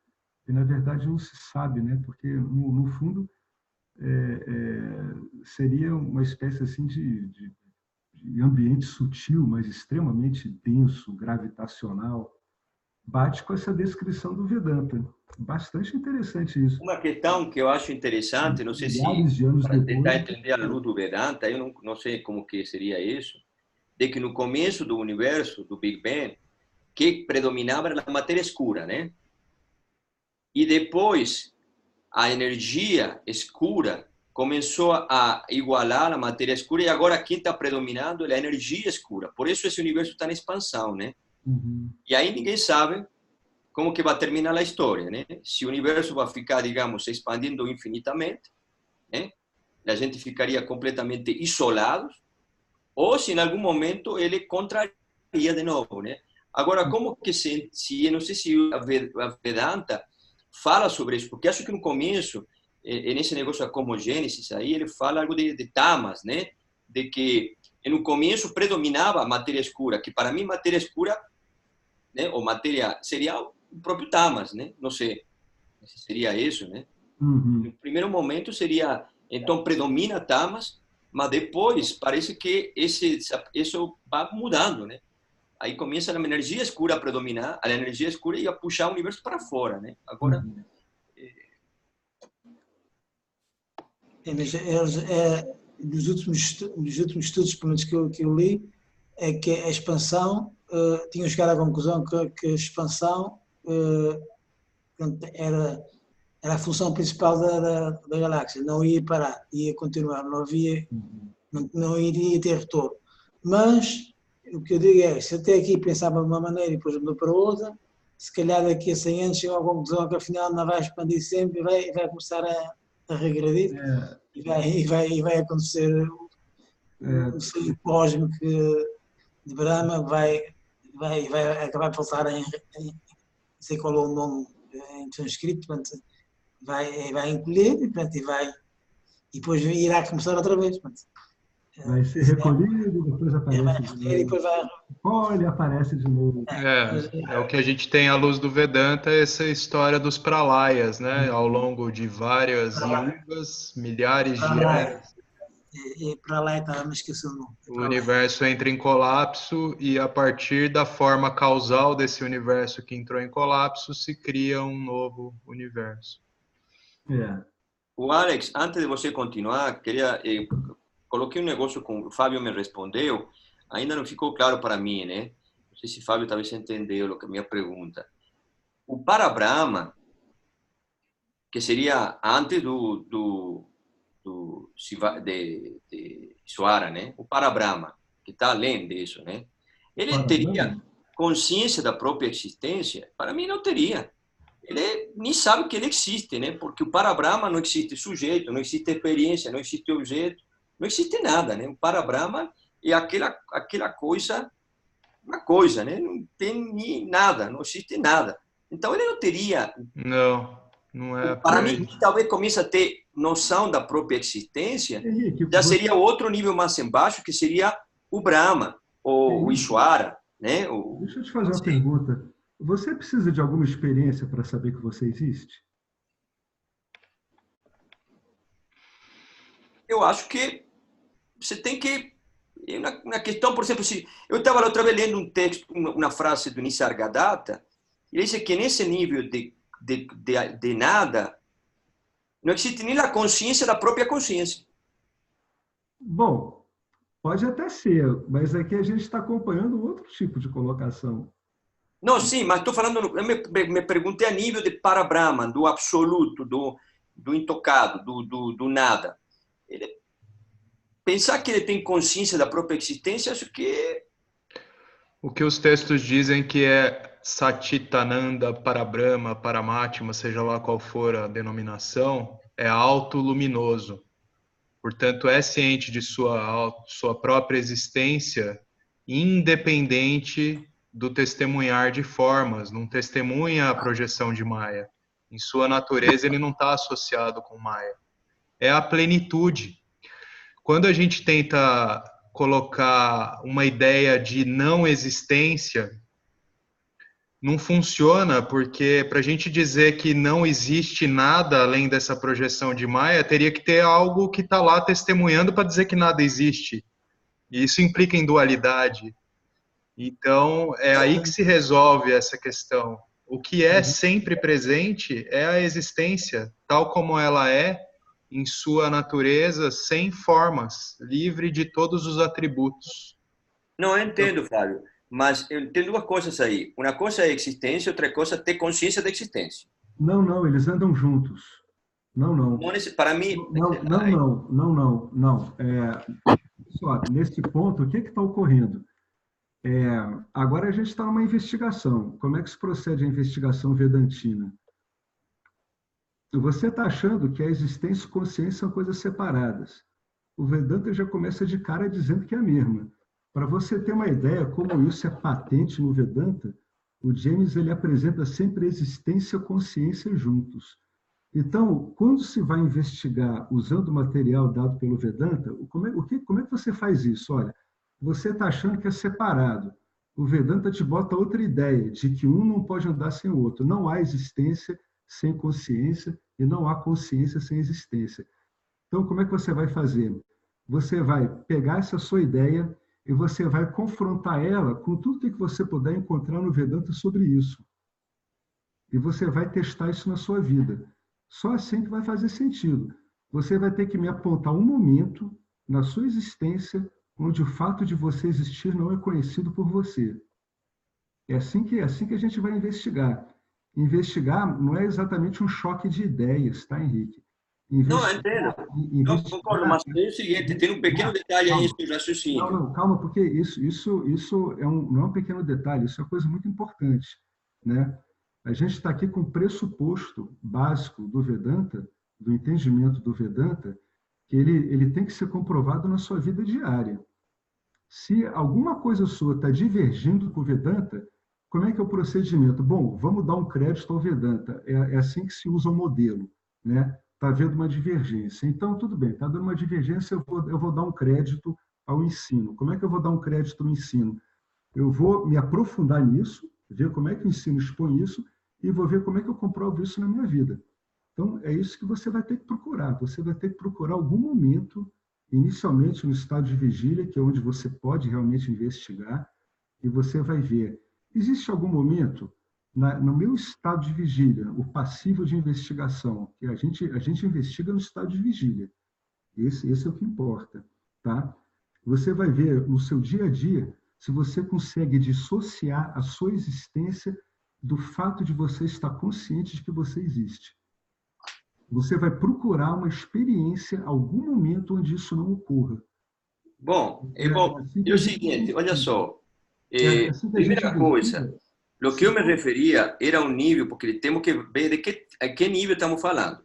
e na verdade não se sabe, né? Porque no fundo seria uma espécie assim de ambiente sutil, mas extremamente denso, gravitacional. Bate com essa descrição do Vedanta. Bastante interessante isso. Uma questão que eu acho interessante, não sei se Milhares de anos para tentar depois, entender a luz do Vedanta, eu não sei como que seria isso, de que no começo do universo, do Big Bang, que predominava era a matéria escura, né? E depois a energia escura começou a igualar a matéria escura e agora quem está predominando é a energia escura. Por isso esse universo está em expansão, né? E aí ninguém sabe como que vai terminar a história, né? Se o universo vai ficar, digamos, se expandindo infinitamente, né? E a gente ficaria completamente isolados, ou se em algum momento ele contraria de novo, né? Agora, como que eu não sei se a Vedanta fala sobre isso, porque acho que no começo, nesse negócio da cosmogênesis aí, ele fala algo de tamas, né? De que no começo predominava a matéria escura, que para mim matéria escura, né, ou matéria seria o próprio tamas, né? Não sei se seria isso, né? No primeiro momento seria, então predomina tamas, mas depois parece que isso vai mudando, né? Aí começa a energia escura a predominar, a energia escura ia puxar o universo para fora, né? Agora nos últimos estudos, pelo menos que eu li, é que a expansão, tinham chegado à conclusão que a expansão era a função principal da galáxia, não ia parar, ia continuar, não iria ter retorno. Mas o que eu digo é, se até aqui pensava de uma maneira e depois mudou para outra, se calhar daqui a 100 anos chegou à conclusão que afinal não vai expandir sempre e vai começar a regredir e vai acontecer o ciclo cósmico de Brahma vai acabar por voltar não sei qual é o nome em transcrito, portanto, vai encolher e depois irá começar outra vez. Portanto, vai ser recolhido, depois aparece de novo. Depois Olha, aparece de novo. É o que a gente tem à luz do Vedanta, essa história dos pralayas, né? Ao longo de várias yugas, milhares de anos. E para lá estava, mas esqueci o nome. O universo entra em colapso e a partir da forma causal desse universo que entrou em colapso se cria um novo universo. O Alex, antes de você continuar, coloquei um negócio com o Fábio me respondeu, ainda não ficou claro para mim, né? Não sei se o Fábio talvez entendeu a minha pergunta. O Parabrahma, que seria antes de Swara, né? O Parabrahma, que está além disso, né? Ele teria consciência da própria existência? Para mim não teria. ele nem sabe que ele existe, né? Porque o Parabrahma não existe sujeito, não existe experiência, não existe objeto, não existe nada, né? O Parabrahma é aquela coisa, uma coisa, né? Não tem nem nada, não existe nada. Então ele não teria. Não, não é por Para mim, aí. que talvez comece a ter noção da própria existência, Henrique, já seria outro nível mais embaixo, que seria o Brahma, ou o Ishwara, né? Deixa eu te fazer uma pergunta. Você precisa de alguma experiência para saber que você existe? Eu acho que você tem que... Na questão, por exemplo, se eu estava outra vez lendo um texto, uma frase do Nisargadatta, ele diz que nesse nível de nada, não existe nem a consciência da própria consciência. Bom, pode até ser, mas aqui a gente está acompanhando outro tipo de colocação. Não, sim, mas estou falando, eu me perguntei a nível de Parabrahma, do absoluto, do intocado, do nada. Pensar que ele tem consciência da própria existência, acho que... O que os textos dizem que é Satitananda, Parabrahma, Paramatma, seja lá qual for a denominação, é auto-luminoso. Portanto, é ciente de sua própria existência, independente do testemunhar de formas, não testemunha a projeção de Maya. Em sua natureza, ele não está associado com Maya. É a plenitude. Quando a gente tenta colocar uma ideia de não existência, não funciona, porque para a gente dizer que não existe nada além dessa projeção de Maya, teria que ter algo que está lá testemunhando para dizer que nada existe. E isso implica em dualidade. Então, é aí que se resolve essa questão. O que é sempre presente é a existência, tal como ela é, em sua natureza, sem formas, livre de todos os atributos. Não, eu entendo, Fábio, mas eu entendo duas coisas aí. Uma coisa é existência, outra coisa é ter consciência da existência. Não, eles andam juntos. Não. Para mim... Não. Só, nesse ponto, o que está ocorrendo? Agora a gente está numa investigação. Como é que se procede a investigação vedantina? Você está achando que a existência e consciência são coisas separadas. O Vedanta já começa de cara dizendo que é a mesma. Para você ter uma ideia como isso é patente no Vedanta, o James ele apresenta sempre existência e consciência juntos. Então, quando se vai investigar usando o material dado pelo Vedanta, como é que você faz isso? Olha, você está achando que é separado. O Vedanta te bota outra ideia, de que um não pode andar sem o outro. Não há existência sem consciência e não há consciência sem existência. Então, como é que você vai fazer? Você vai pegar essa sua ideia e você vai confrontar ela com tudo que você puder encontrar no Vedanta sobre isso. E você vai testar isso na sua vida. Só assim que vai fazer sentido. Você vai ter que me apontar um momento na sua existência onde o fato de você existir não é conhecido por você. É assim que a gente vai investigar. Investigar não é exatamente um choque de ideias, tá, Henrique? Não, entendo. Não concordo, mas é o seguinte, tem um pequeno detalhe aí no raciocínio. Não, calma, porque isso não é um pequeno detalhe, isso é uma coisa muito importante, né? A gente está aqui com o pressuposto básico do Vedanta, do entendimento do Vedanta, que ele tem que ser comprovado na sua vida diária. Se alguma coisa sua está divergindo com o Vedanta, como é que é o procedimento? Bom, vamos dar um crédito ao Vedanta. É assim que se usa o modelo, né? Está havendo uma divergência. Então, tudo bem, está dando uma divergência, eu vou dar um crédito ao ensino. Como é que eu vou dar um crédito ao ensino? Eu vou me aprofundar nisso, ver como é que o ensino expõe isso, e vou ver como é que eu comprovo isso na minha vida. Então, é isso que você vai ter que procurar. Você vai ter que procurar algum momento, inicialmente no estado de vigília, que é onde você pode realmente investigar, e você vai ver, existe algum momento, no meu estado de vigília, o passivo de investigação, que a gente investiga no estado de vigília. Esse é o que importa, tá? Você vai ver no seu dia a dia se você consegue dissociar a sua existência do fato de você estar consciente de que você existe. Você vai procurar uma experiência, algum momento onde isso não ocorra. Bom, é o seguinte, olha só. Primeira coisa, O que eu me referia era um nível, porque temos que ver a que nível estamos falando.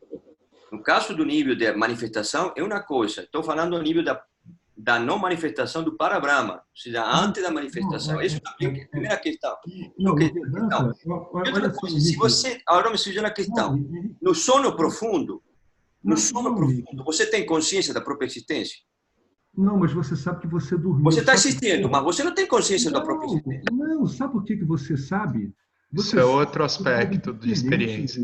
No caso do nível de manifestação, é uma coisa. Estou falando do nível da não manifestação do Parabrahma, ou seja, antes da manifestação. Isso é a primeira questão. Não, Vedanta, olha só, se você, agora me surgiu uma questão. No sono profundo, você tem consciência da própria existência? Não, mas você sabe que você dormiu. Você está existindo, mas você não tem consciência da própria existência. Não, sabe por que você sabe? Isso é outro aspecto de experiência.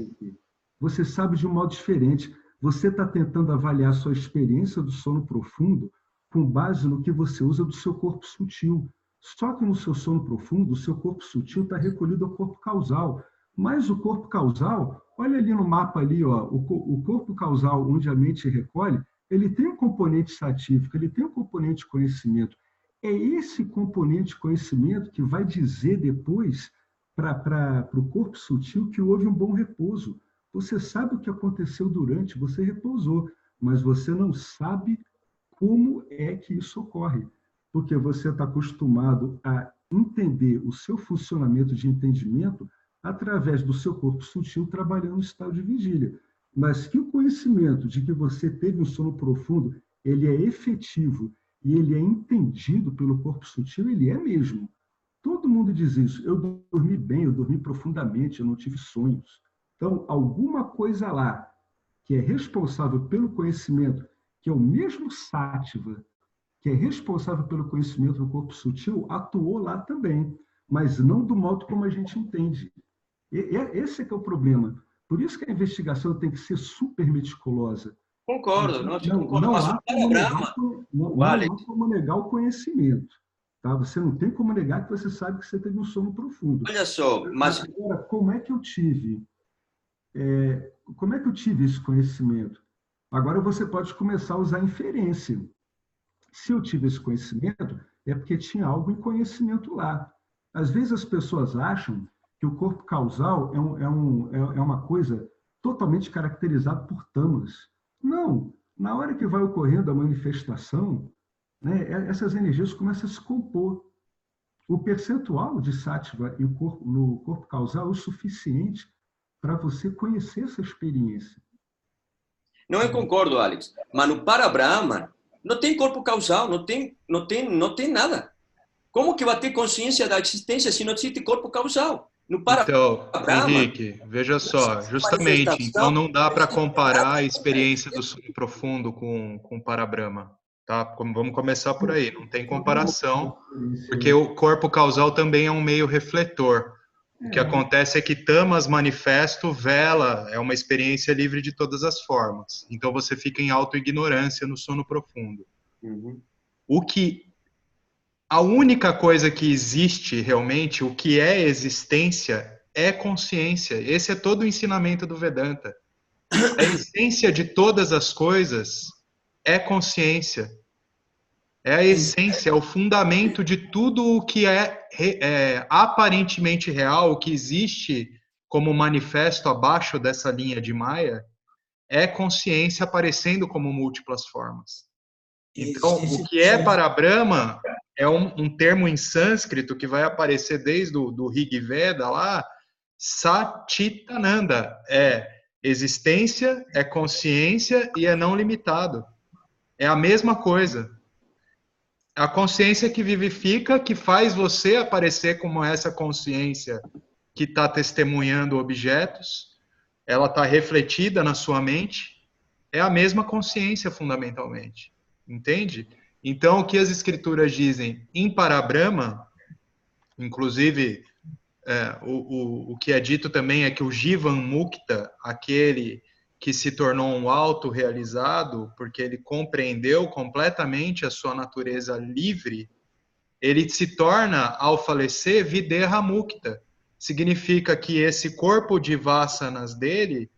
Você sabe de um modo diferente. Você está tentando avaliar a sua experiência do sono profundo com base no que você usa do seu corpo sutil. Só que no seu sono profundo, o seu corpo sutil está recolhido ao corpo causal. Mas o corpo causal, olha ali no mapa ali, ó, o corpo causal onde a mente recolhe, ele tem um componente satífico, ele tem um componente de conhecimento. É esse componente de conhecimento que vai dizer depois para o corpo sutil que houve um bom repouso. Você sabe o que aconteceu durante, você repousou, mas você não sabe como é que isso ocorre, porque você está acostumado a entender o seu funcionamento de entendimento através do seu corpo sutil trabalhando no estado de vigília. Mas que o conhecimento de que você teve um sono profundo, ele é efetivo e ele é entendido pelo corpo sutil, ele é mesmo. Todo mundo diz isso. Eu dormi bem, eu dormi profundamente, eu não tive sonhos. Então, alguma coisa lá que é responsável pelo conhecimento, que é o mesmo sátiva, que é responsável pelo conhecimento do corpo sutil, atuou lá também, mas não do modo como a gente entende. Esse é que é o problema. Por isso que a investigação tem que ser super meticulosa. Concordo, Não há como negar o conhecimento. Tá? Você não tem como negar que você sabe que você teve um sono profundo. Olha só, mas... Agora, como é que eu tive esse conhecimento? Agora você pode começar a usar inferência. Se eu tive esse conhecimento, é porque tinha algo em conhecimento lá. Às vezes as pessoas acham que o corpo causal é uma coisa totalmente caracterizada por tamas. Não. Na hora que vai ocorrendo a manifestação, né, essas energias começam a se compor. O percentual de sátiva no corpo causal é o suficiente para você conhecer essa experiência. Não, eu concordo, Alex. Mas no Parabrahma não tem corpo causal, não tem nada. Como que vai ter consciência da existência se não existe corpo causal? No Então, Henrique, veja só, justamente, então não dá para comparar a experiência do sono profundo com o Parabrahma, tá? Vamos começar por aí, não tem comparação, porque o corpo causal também é um meio refletor. O que acontece é que tamas manifesto, vela, é uma experiência livre de todas as formas. Então você fica em autoignorância no sono profundo. Uhum. A única coisa que existe realmente, o que é existência, é consciência. Esse é todo o ensinamento do Vedanta. A essência de todas as coisas é consciência. É a essência, é o fundamento de tudo o que é aparentemente real, o que existe como manifesto abaixo dessa linha de Maya, é consciência aparecendo como múltiplas formas. Então, o que é Parabrahma é um termo em sânscrito que vai aparecer desde o Rig Veda lá, Satitananda. É existência, é consciência e é não limitado. É a mesma coisa. A consciência que vivifica, que faz você aparecer como essa consciência que está testemunhando objetos, ela está refletida na sua mente, é a mesma consciência fundamentalmente. Entende? Então, o que as escrituras dizem em Parabrahma, inclusive, o que é dito também é que o Jivan Mukta, aquele que se tornou um autorrealizado, porque ele compreendeu completamente a sua natureza livre, ele se torna, ao falecer, Videha Mukta. Significa que esse corpo de vasanas dele,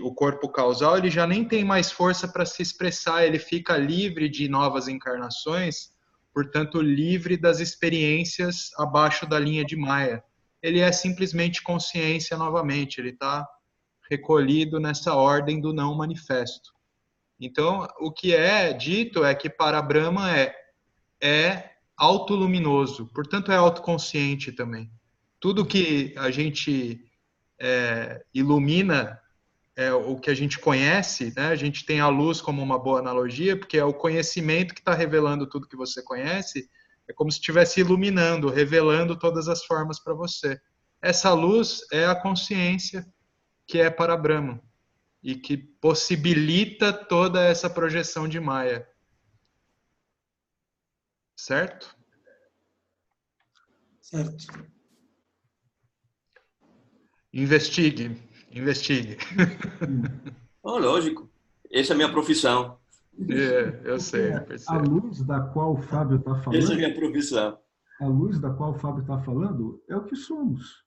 o corpo causal, ele já nem tem mais força para se expressar, ele fica livre de novas encarnações, portanto, livre das experiências abaixo da linha de Maya. Ele é simplesmente consciência novamente, ele está recolhido nessa ordem do não manifesto. Então, o que é dito é que Parabrahma é autoluminoso, portanto é autoconsciente também. tudo que a gente ilumina é o que a gente conhece, né? A gente tem a luz como uma boa analogia, porque é o conhecimento que está revelando tudo que você conhece, é como se estivesse iluminando, revelando todas as formas para você. Essa luz é a consciência que é para Brahman e que possibilita toda essa projeção de Maya. Certo? Certo. Investigue. Oh, lógico. Essa é a minha profissão. Eu sei, A percebo. luz da qual o Fábio está falando... Essa é a minha profissão. A luz da qual o Fábio está falando é o que somos.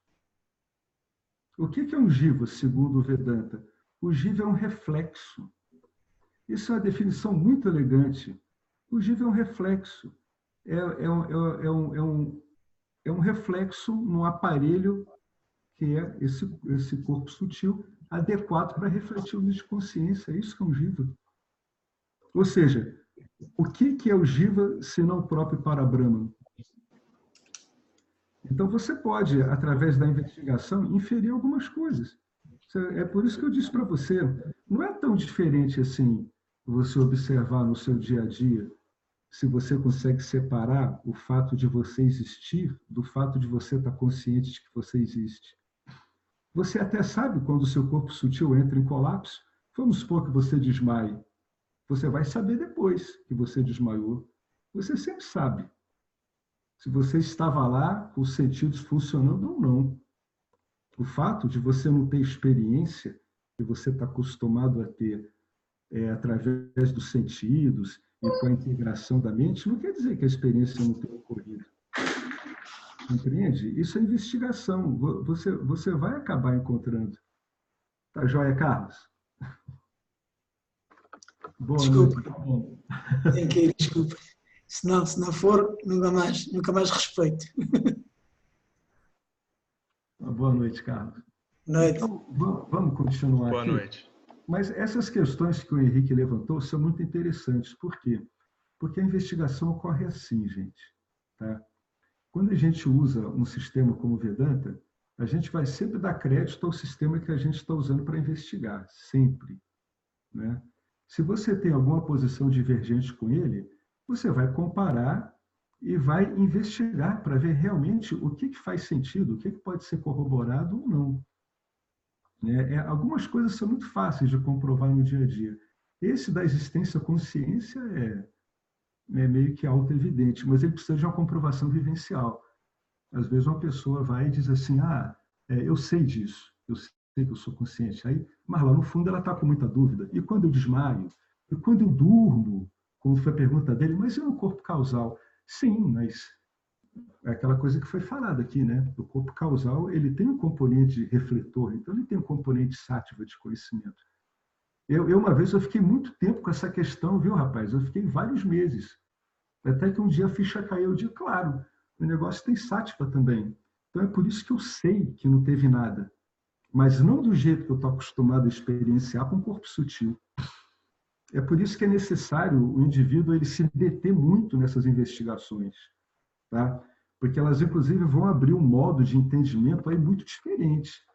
O que é um jiva, segundo o Vedanta? O jiva é um reflexo. Isso é uma definição muito elegante. O jiva é um reflexo. É um reflexo num aparelho que é esse corpo sutil, adequado para refletir o nível de consciência. É isso que é um jiva. Ou seja, o que é o jiva, se não o próprio Parabrahman? Então, você pode, através da investigação, inferir algumas coisas. É por isso que eu disse para você, não é tão diferente assim você observar no seu dia a dia se você consegue separar o fato de você existir do fato de você estar consciente de que você existe. Você até sabe quando o seu corpo sutil entra em colapso. Vamos supor que você desmaie. Você vai saber depois que você desmaiou. Você sempre sabe se você estava lá com os sentidos funcionando ou não. O fato de você não ter experiência que você está acostumado a ter através dos sentidos e com a integração da mente, não quer dizer que a experiência não tenha ocorrido. Compreende? Isso é investigação. Você vai acabar encontrando. Tá joia, Carlos? Boa Desculpa. noite. Tem que ir, desculpa. Se não for, nunca mais respeito. Boa noite, Carlos. Noite. Então, vamos continuar Boa aqui. noite. Mas essas questões que o Henrique levantou são muito interessantes. Por quê? Porque a investigação ocorre assim, gente. Tá? Quando a gente usa um sistema como o Vedanta, a gente vai sempre dar crédito ao sistema que a gente está usando para investigar. Sempre. Né? Se você tem alguma posição divergente com ele, você vai comparar e vai investigar para ver realmente o que faz sentido, o que pode ser corroborado ou não. Algumas coisas são muito fáceis de comprovar no dia a dia. Esse da existência consciência é meio que auto-evidente, mas ele precisa de uma comprovação vivencial. Às vezes uma pessoa vai e diz assim, eu sei disso, eu sei que eu sou consciente. Mas lá no fundo ela está com muita dúvida. E quando eu desmaio? E quando eu durmo? Como foi a pergunta dele, mas e no corpo causal? Sim, mas é aquela coisa que foi falada aqui, né? O corpo causal ele tem um componente refletor, então ele tem um componente sátiva de conhecimento. Uma vez eu fiquei muito tempo com essa questão, viu, rapaz? Eu fiquei vários meses. Até que um dia a ficha caiu. Eu digo, claro, o negócio tem sátiva também. Então é por isso que eu sei que não teve nada. Mas não do jeito que eu estou acostumado a experienciar com o corpo sutil. É por isso que é necessário o indivíduo ele se deter muito nessas investigações. Tá? Porque elas, inclusive, vão abrir um modo de entendimento aí muito diferente.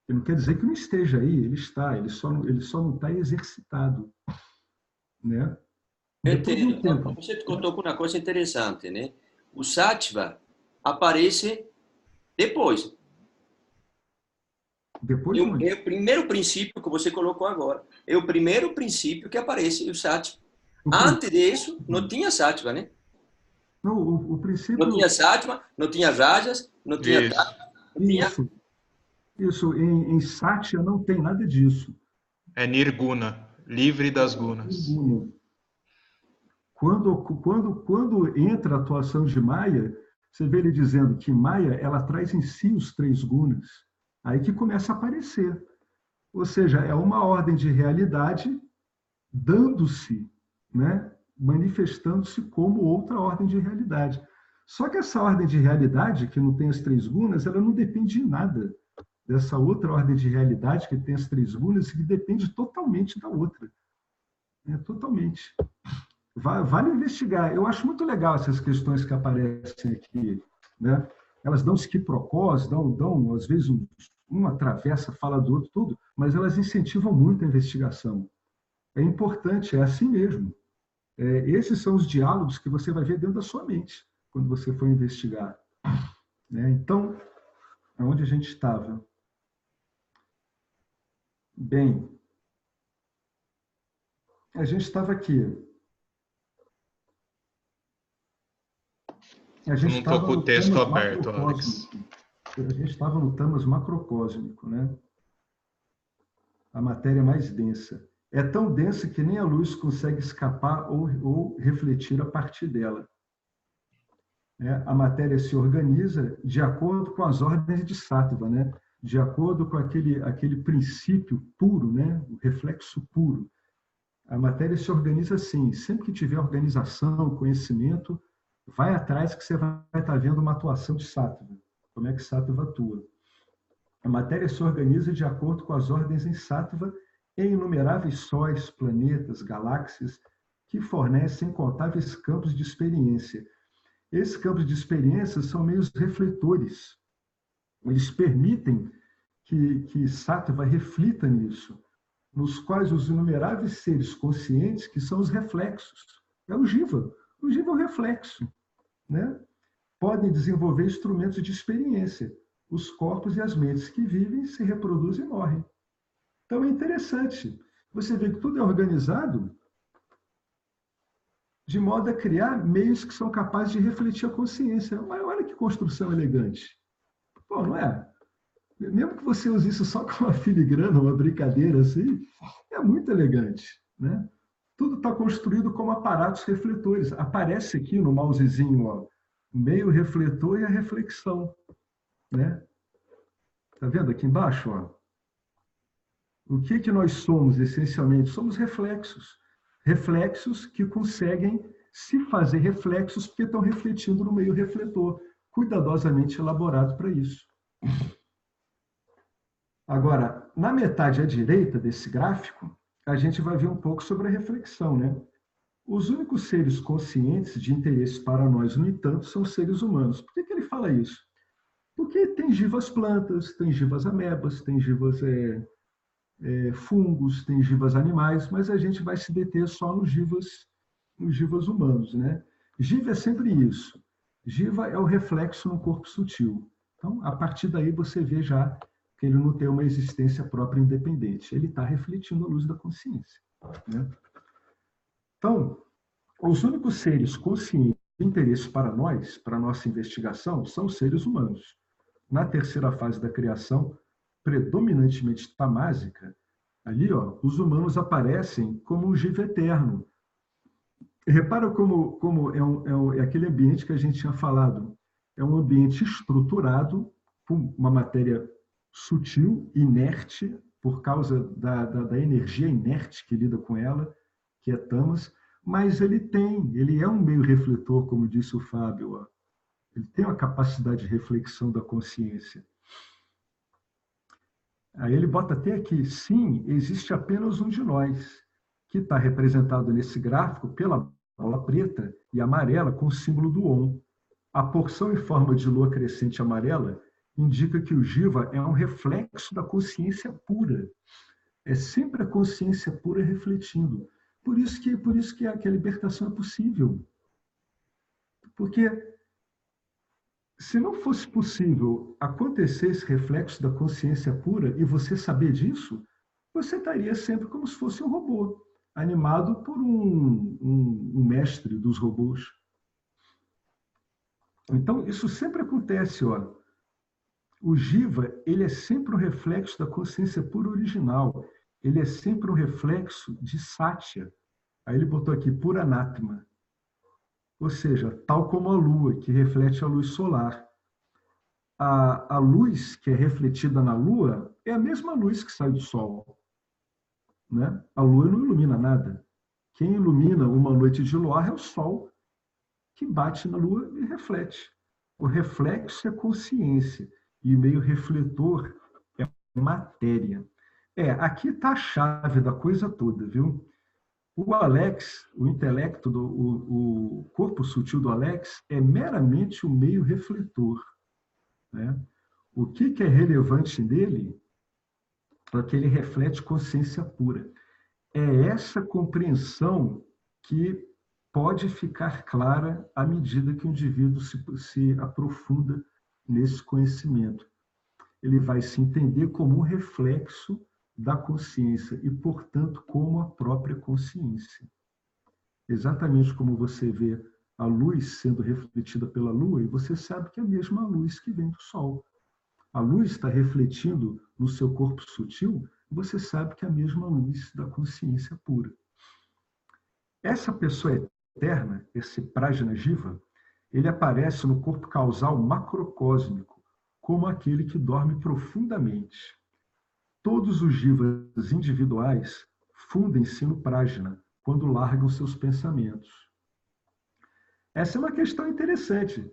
Que não quer dizer que não esteja aí, ele está, ele só não está exercitado. Né? Você contou com uma coisa interessante, né? O sattva aparece depois. É o primeiro princípio que você colocou agora. É o primeiro princípio que aparece o sattva. Antes disso, não tinha sattva, né? Não, o princípio... Não tinha sattva, não tinha rajas, não tinha... Isso. Em Satya não tem nada disso. É Nirguna, livre das gunas. Quando entra a atuação de Maya, você vê ele dizendo que Maya ela traz em si os 3 gunas. Aí que começa a aparecer. Ou seja, é uma ordem de realidade dando-se, né? Manifestando-se como outra ordem de realidade. Só que essa ordem de realidade, que não tem as 3 gunas, ela não depende de nada dessa outra ordem de realidade que tem as 3 gunas e que depende totalmente da outra. Totalmente. Vale investigar. Eu acho muito legal essas questões que aparecem aqui, né? elas dão quiprocós, dão às vezes, uma atravessa, fala do outro, tudo, mas elas incentivam muito a investigação. É importante, é assim mesmo. Esses são os diálogos que você vai ver dentro da sua mente, quando você for investigar. Né? Então, aonde a gente estava? Bem, a gente estava aqui. A gente não estou com o texto aberto, Alex. A gente estava no tamas macrocósmico, né? A matéria mais densa. É tão densa que nem a luz consegue escapar ou refletir a partir dela. A matéria se organiza de acordo com as ordens de Sattva, né? De acordo com aquele princípio puro, né? O reflexo puro. A matéria se organiza assim. Sempre que tiver organização, conhecimento, vai atrás que você vai estar vendo uma atuação de Sattva. Como é que Sattva atua? A matéria se organiza de acordo com as ordens em Sattva em inumeráveis sóis, planetas, galáxias, que fornecem incontáveis campos de experiência. Esses campos de experiência são meios refletores. Eles permitem que Sattva reflita nisso, nos quais os inumeráveis seres conscientes, que são os reflexos. É o Jiva. O Jiva é o reflexo. Né? Podem desenvolver instrumentos de experiência. Os corpos e as mentes que vivem, se reproduzem e morrem. Então é interessante. Você vê que tudo é organizado de modo a criar meios que são capazes de refletir a consciência. Mas olha que construção elegante. Pô, não é? Mesmo que você use isso só com uma filigrana, uma brincadeira assim, é muito elegante. Né? Tudo está construído como aparatos refletores. Aparece aqui no mousezinho, ó, meio refletor e a reflexão. Né? Tá vendo aqui embaixo? Ó? O que nós somos, essencialmente? Somos reflexos. Reflexos que conseguem se fazer reflexos porque estão refletindo no meio refletor, cuidadosamente elaborado para isso. Agora, na metade à direita desse gráfico, a gente vai ver um pouco sobre a reflexão, né? Os únicos seres conscientes de interesse para nós, no entanto, são os seres humanos. Por que ele fala isso? Porque tem jivas plantas, tem jivas amebas, tem jivas fungos, tem jivas animais, mas a gente vai se deter só nos jivas humanos, né? Jiva é sempre isso. Jiva é o reflexo no corpo sutil. Então, a partir daí você vê já que ele não tem uma existência própria independente. Ele está refletindo a luz da consciência. Né? Então, os únicos seres conscientes de interesse para nós, para a nossa investigação, são os seres humanos. Na terceira fase da criação, predominantemente tamásica, ali, ó, os humanos aparecem como um Jiva eterno. Repara como é aquele ambiente que a gente tinha falado. É um ambiente estruturado, com uma matéria sutil, inerte, por causa da energia inerte que lida com ela, que é tamas, mas ele é um meio refletor, como disse o Fábio. Ó. Ele tem uma capacidade de reflexão da consciência. Aí ele bota até aqui, sim, existe apenas um de nós, que está representado nesse gráfico pela bola preta e amarela com o símbolo do Om. A porção em forma de lua crescente amarela indica que o Jiva é um reflexo da consciência pura. É sempre a consciência pura refletindo. Por isso que a libertação é possível. Porque se não fosse possível acontecer esse reflexo da consciência pura e você saber disso, você estaria sempre como se fosse um robô, animado por um mestre dos robôs. Então, isso sempre acontece. Ó. O Jiva, ele é sempre um reflexo da consciência pura original. Ele é sempre um reflexo de Satya. Aí ele botou aqui, Puranatma. Ou seja, tal como a lua, que reflete a luz solar. A luz que é refletida na lua é a mesma luz que sai do sol. Né? A lua não ilumina nada. Quem ilumina uma noite de luar é o sol, que bate na lua e reflete. O reflexo é consciência, e o meio refletor é matéria. Aqui está a chave da coisa toda, viu? O Alex, o intelecto, o corpo sutil do Alex é meramente o meio refletor. né? O que é relevante nele é que ele reflete consciência pura. É essa compreensão que pode ficar clara à medida que o indivíduo se aprofunda nesse conhecimento. Ele vai se entender como um reflexo da consciência e, portanto, como a própria consciência. Exatamente como você vê a luz sendo refletida pela lua, e você sabe que é a mesma luz que vem do sol. A luz está refletindo no seu corpo sutil, você sabe que é a mesma luz da consciência pura. Essa pessoa eterna, esse Prajna Jiva, ele aparece no corpo causal macrocósmico, como aquele que dorme profundamente. Todos os jivas individuais fundem-se no Prajna, quando largam seus pensamentos. Essa é uma questão interessante.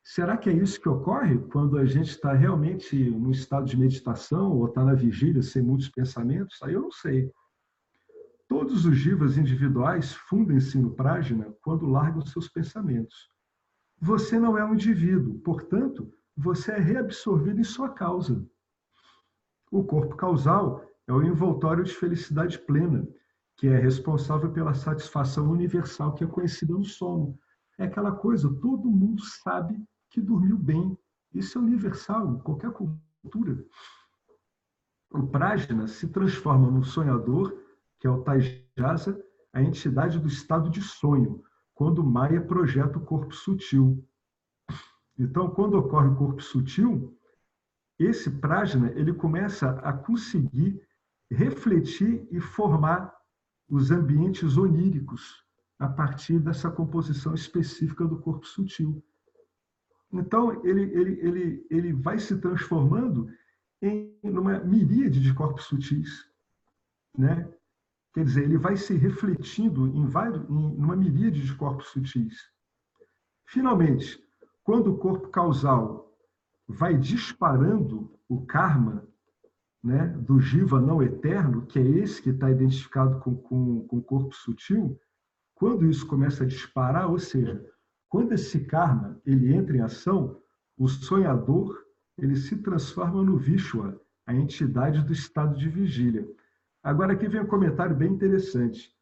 Será que é isso que ocorre quando a gente está realmente no estado de meditação ou está na vigília sem muitos pensamentos? Aí eu não sei. Todos os jivas individuais fundem-se no Prajna quando largam seus pensamentos. Você não é um indivíduo, portanto, você é reabsorvido em sua causa. O corpo causal é o envoltório de felicidade plena, que é responsável pela satisfação universal que é conhecida no sono. É aquela coisa, todo mundo sabe que dormiu bem. Isso é universal em qualquer cultura. O Prajna se transforma no sonhador, que é o Taijasa, a entidade do estado de sonho, quando Maya projeta o corpo sutil. Então, quando ocorre o corpo sutil, esse Prajna ele começa a conseguir refletir e formar os ambientes oníricos a partir dessa composição específica do corpo sutil. Então, ele vai se transformando em uma miríade de corpos sutis, né? Quer dizer, ele vai se refletindo em uma miríade de corpos sutis. Finalmente, quando o corpo causal vai disparando o karma, né, do jiva não eterno, que é esse que está identificado com o corpo sutil, quando isso começa a disparar, ou seja, quando esse karma ele entra em ação, o sonhador ele se transforma no Vishwa, a entidade do estado de vigília. Agora aqui vem um comentário bem interessante.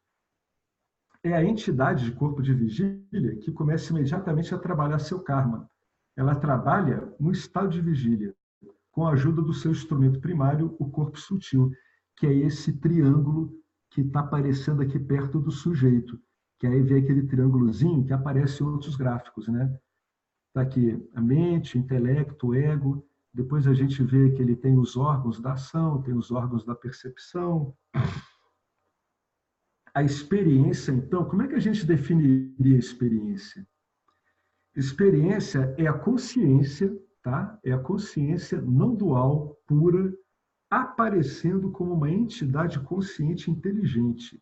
É a entidade de corpo de vigília que começa imediatamente a trabalhar seu karma. Ela trabalha no estado de vigília, com a ajuda do seu instrumento primário, o corpo sutil, que é esse triângulo que está aparecendo aqui perto do sujeito, que aí vem aquele triângulozinho que aparece em outros gráficos, né? Está aqui a mente, o intelecto, o ego. Depois a gente vê que ele tem os órgãos da ação, tem os órgãos da percepção. A experiência, então, como é que a gente definiria a experiência? Experiência é a consciência, tá? É a consciência não dual, pura, aparecendo como uma entidade consciente inteligente.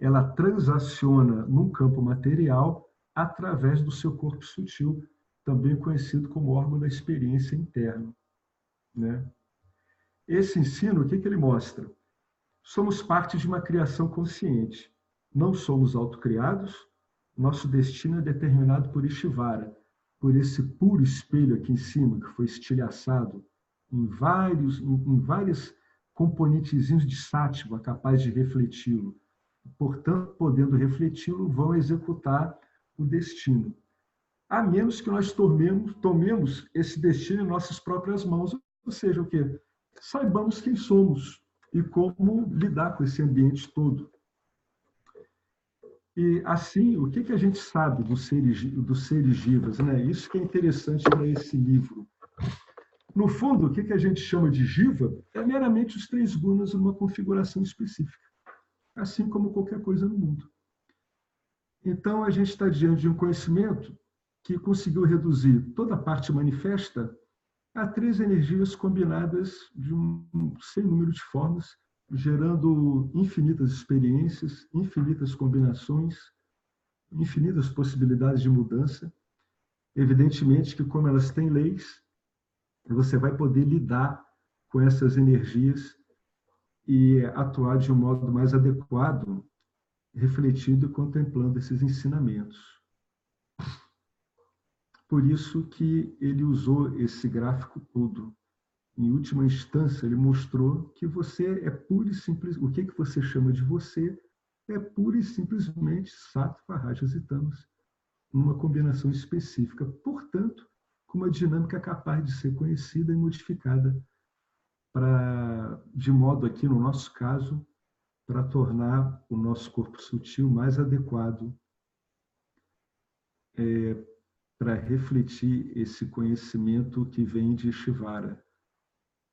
Ela transaciona num campo material através do seu corpo sutil, também conhecido como órgão da experiência interna, né? Esse ensino, o que ele mostra? Somos parte de uma criação consciente. Não somos autocriados, nosso destino é determinado por Ishvara, por esse puro espelho aqui em cima, que foi estilhaçado em vários componentezinhos de sátiva capaz de refleti-lo. Portanto, podendo refleti-lo, vão executar o destino. A menos que nós tomemos esse destino em nossas próprias mãos, ou seja, o quê? Saibamos quem somos e como lidar com esse ambiente todo. E, assim, o que a gente sabe dos seres jivas, né? Isso que é interessante para esse livro. No fundo, o que a gente chama de jiva é meramente os 3 gunas numa configuração específica, assim como qualquer coisa no mundo. Então, a gente está diante de um conhecimento que conseguiu reduzir toda a parte manifesta a 3 energias combinadas de um sem número de formas, gerando infinitas experiências, infinitas combinações, infinitas possibilidades de mudança. Evidentemente que, como elas têm leis, você vai poder lidar com essas energias e atuar de um modo mais adequado, refletindo e contemplando esses ensinamentos. Por isso que ele usou esse gráfico todo. Em última instância, ele mostrou que você é pura e simples. O que você chama de você é pura e simplesmente Sattva, Rajas e Tamas, numa combinação específica. Portanto, com uma dinâmica capaz de ser conhecida e modificada de modo aqui, no nosso caso, para tornar o nosso corpo sutil mais adequado para refletir esse conhecimento que vem de Shivara,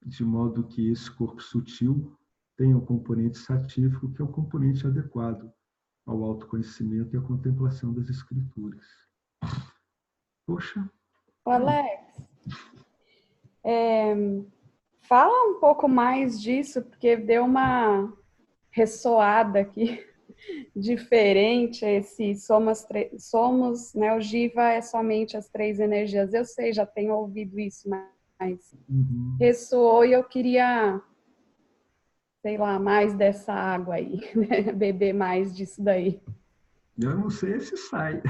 de modo que esse corpo sutil tenha um componente satífico, que é o componente adequado ao autoconhecimento e à contemplação das escrituras. Poxa. Alex, fala um pouco mais disso, porque deu uma ressoada aqui diferente. Esse somos, né? O Jiva é somente as 3 energias. Eu sei, já tenho ouvido isso, mas ressoou e eu queria, sei lá, mais dessa água aí, né? Beber mais disso daí. Eu não sei se sai.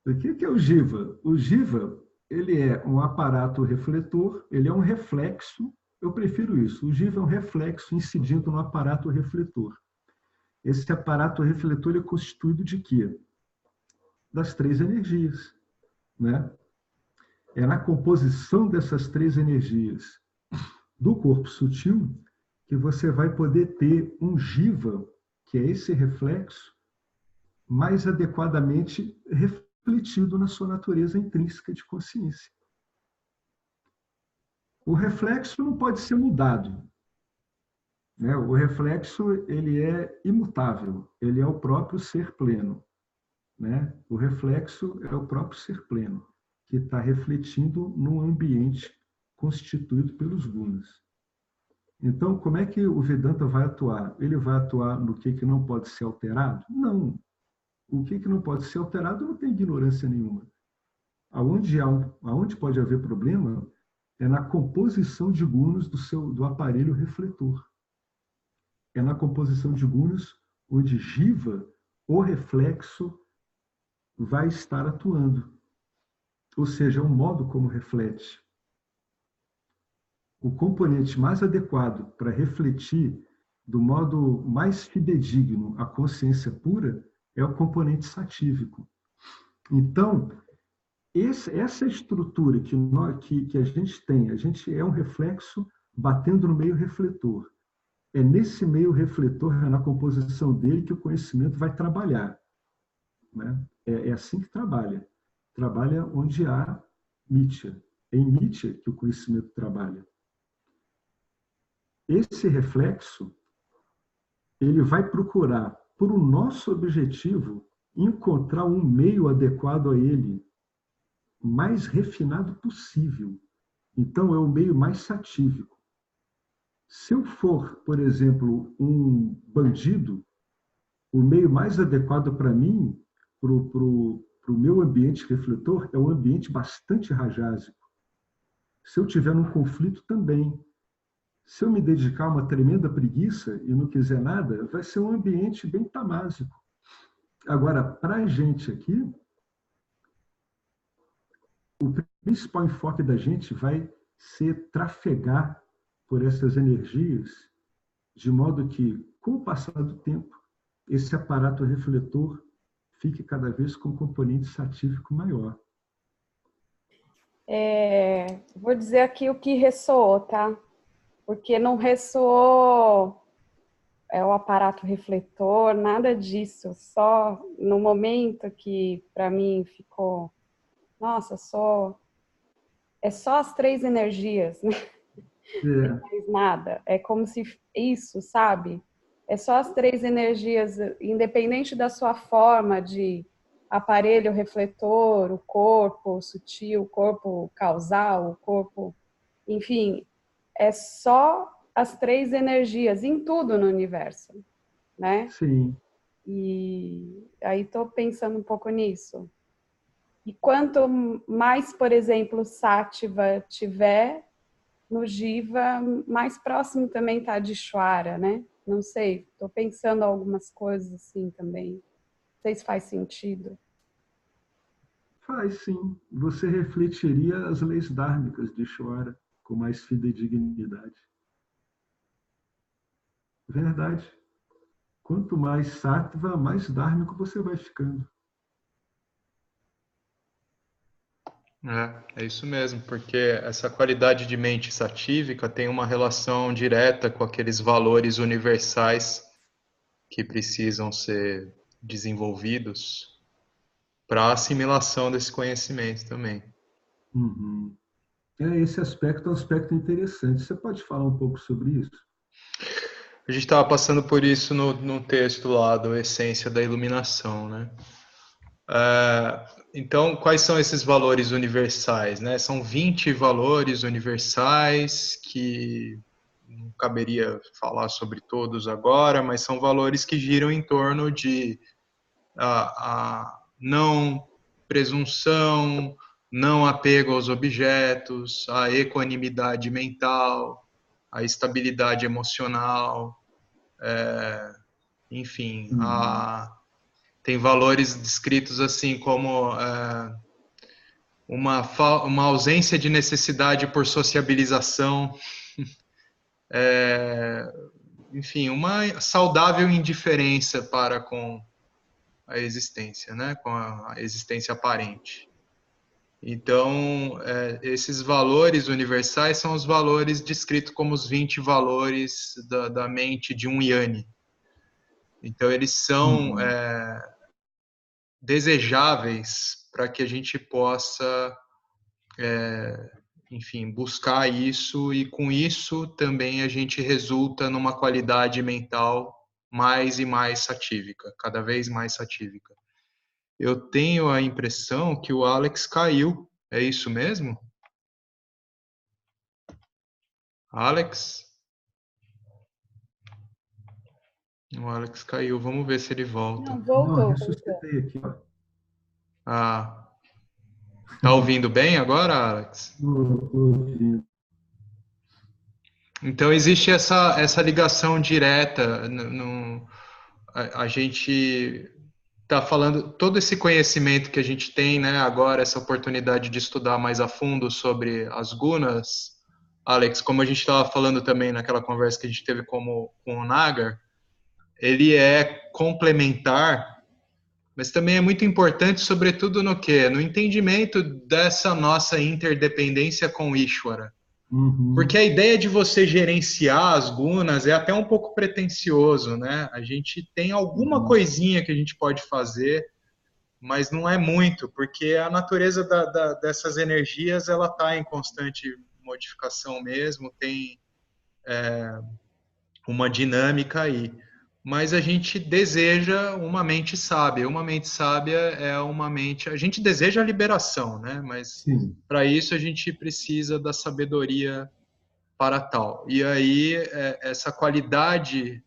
O que é o Jiva? O Jiva, ele é um aparato refletor, ele é um reflexo, eu prefiro isso. O Jiva é um reflexo incidindo no aparato refletor. Esse aparato refletor é constituído de quê? Das 3 energias, né? É na composição dessas 3 energias do corpo sutil que você vai poder ter um Jiva, que é esse reflexo, mais adequadamente refletido na sua natureza intrínseca de consciência. O reflexo não pode ser mudado, né? O reflexo, ele é imutável, ele é o próprio ser pleno, né? O reflexo é o próprio ser pleno, que está refletindo num ambiente constituído pelos gunas. Então, como é que o Vedanta vai atuar? Ele vai atuar no que não pode ser alterado? Não. O que não pode ser alterado não tem ignorância nenhuma. Aonde pode haver problema é na composição de gunas do aparelho refletor. É na composição de gunas onde Jiva, o reflexo, vai estar atuando. Ou seja, o modo como reflete. O componente mais adequado para refletir do modo mais fidedigno a consciência pura é o componente satívico. Então, essa estrutura que a gente é um reflexo batendo no meio refletor. É nesse meio refletor, na composição dele, que o conhecimento vai trabalhar, né? É assim que trabalha. Trabalha onde há Mitya. É em Mitya que o conhecimento trabalha. Esse reflexo, ele vai procurar, por o nosso objetivo, encontrar um meio adequado a ele, mais refinado possível. Então, é o meio mais satívico. Se eu for, por exemplo, um bandido, o meio mais adequado para mim, para o meu ambiente refletor, é um ambiente bastante rajásico. Se eu tiver um conflito, também. Se eu me dedicar a uma tremenda preguiça e não quiser nada, vai ser um ambiente bem tamásico. Agora, para a gente aqui, o principal enfoque da gente vai ser trafegar por essas energias, de modo que, com o passar do tempo, esse aparato refletor fique cada vez com um componente satífico maior. Vou dizer aqui o que ressoou, tá? Porque não ressoou o aparato refletor, nada disso. Só no momento que, para mim, ficou... Nossa, é só as 3 energias, né? Não mais nada. É como se isso, sabe? É só as 3 energias, independente da sua forma de aparelho refletor, o corpo sutil, o corpo causal, o corpo... Enfim, é só as 3 energias em tudo no universo, né? Sim. E aí estou pensando um pouco nisso. E quanto mais, por exemplo, Sattva tiver no Jiva, mais próximo também está de Shvara, né? Não sei, estou pensando algumas coisas assim também. Não sei se faz sentido. Faz, sim. Você refletiria as leis dármicas de Ishvara com mais fidedignidade. Verdade. Quanto mais sattva, mais dármico você vai ficando. É isso mesmo, porque essa qualidade de mente satívica tem uma relação direta com aqueles valores universais que precisam ser desenvolvidos para a assimilação desse conhecimento também. Uhum. Esse aspecto é um aspecto interessante. Você pode falar um pouco sobre isso? A gente estava passando por isso no texto lá do Essência da Iluminação, né? Então, quais são esses valores universais, né? São 20 valores universais que não caberia falar sobre todos agora, mas são valores que giram em torno de a não presunção, não apego aos objetos, a equanimidade mental, a estabilidade emocional, enfim, tem valores descritos assim como uma ausência de necessidade por sociabilização, enfim, uma saudável indiferença para com a existência, né? Com a existência aparente. Então, esses valores universais são os valores descritos como os 20 valores da mente de um Yani. Então, eles são desejáveis para que a gente possa, enfim, buscar isso, e com isso também a gente resulta numa qualidade mental mais e mais satívica, cada vez mais satívica. Eu tenho a impressão que o Alex caiu. É isso mesmo? Alex? O Alex caiu. Vamos ver se ele volta. Não, voltou. Ressuscitei aqui, ó. Ah. Tá ouvindo bem agora, Alex? Ouvindo. Então existe essa ligação direta. A gente está falando, todo esse conhecimento que a gente tem, né, agora, essa oportunidade de estudar mais a fundo sobre as gunas, Alex, como a gente estava falando também naquela conversa que a gente teve com o Nagar, ele é complementar, mas também é muito importante, sobretudo no quê? No entendimento dessa nossa interdependência com Ishvara. Porque a ideia de você gerenciar as gunas é até um pouco pretensioso, né? A gente tem alguma coisinha que a gente pode fazer, mas não é muito, porque a natureza dessas energias, ela está em constante modificação mesmo, tem uma dinâmica aí. Mas a gente deseja uma mente sábia. Uma mente sábia é uma mente... A gente deseja a liberação, né? Mas para isso a gente precisa da sabedoria para tal. E aí essa qualidade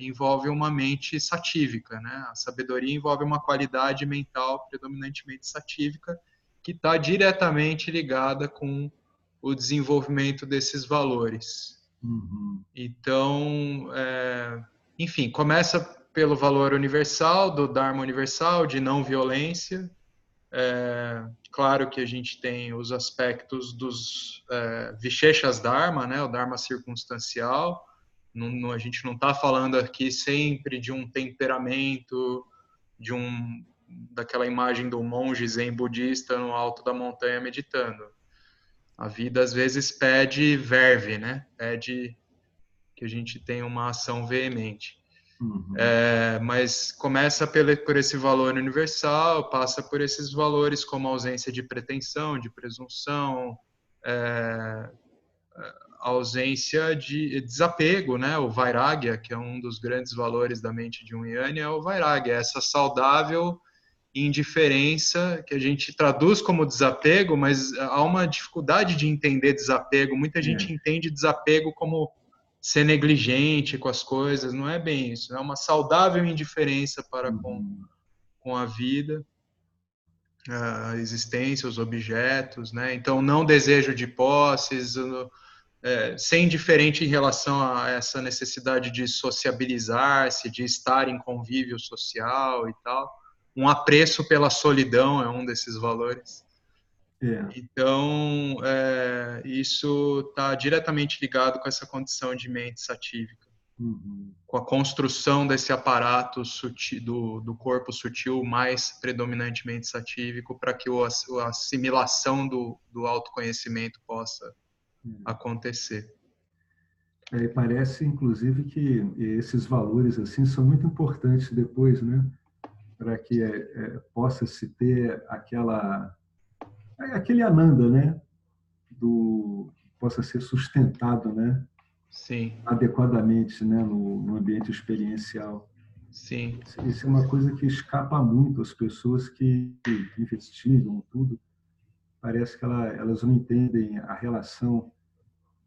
envolve uma mente satívica, né? A sabedoria envolve uma qualidade mental predominantemente satívica que está diretamente ligada com o desenvolvimento desses valores. Então, enfim, começa pelo valor universal, do Dharma universal, de não violência. Claro que a gente tem os aspectos dos Visheshas Dharma, né, o Dharma circunstancial. A gente não está falando aqui sempre de um temperamento, daquela imagem do monge zen budista no alto da montanha meditando. A vida às vezes pede verve, né? Pede que a gente tenha uma ação veemente. Mas começa por esse valor universal, passa por esses valores como a ausência de pretensão, de presunção, a ausência de desapego, né? O vairagya, que é um dos grandes valores da mente de um Yani, é o vairagya, essa saudável indiferença, que a gente traduz como desapego, mas há uma dificuldade de entender desapego. Muita gente entende desapego como ser negligente com as coisas, não é bem isso, é uma saudável indiferença para com a vida, a existência, os objetos, né? Então, não desejo de posses, ser indiferente em relação a essa necessidade de sociabilizar-se, de estar em convívio social e tal. um apreço pela solidão é um desses valores. É. Então, isso está diretamente ligado com essa condição de mente satívica, com a construção desse aparato sutil, do corpo sutil mais predominantemente satívico, para que a assimilação do autoconhecimento possa acontecer. Parece, inclusive, que esses valores assim são muito importantes depois, né, para que possa se ter aquele Ananda, né, possa ser sustentado, né, Sim. adequadamente, né, no ambiente experiencial. Sim. Isso é uma coisa que escapa muito às pessoas que investigam tudo. Parece que elas não entendem a relação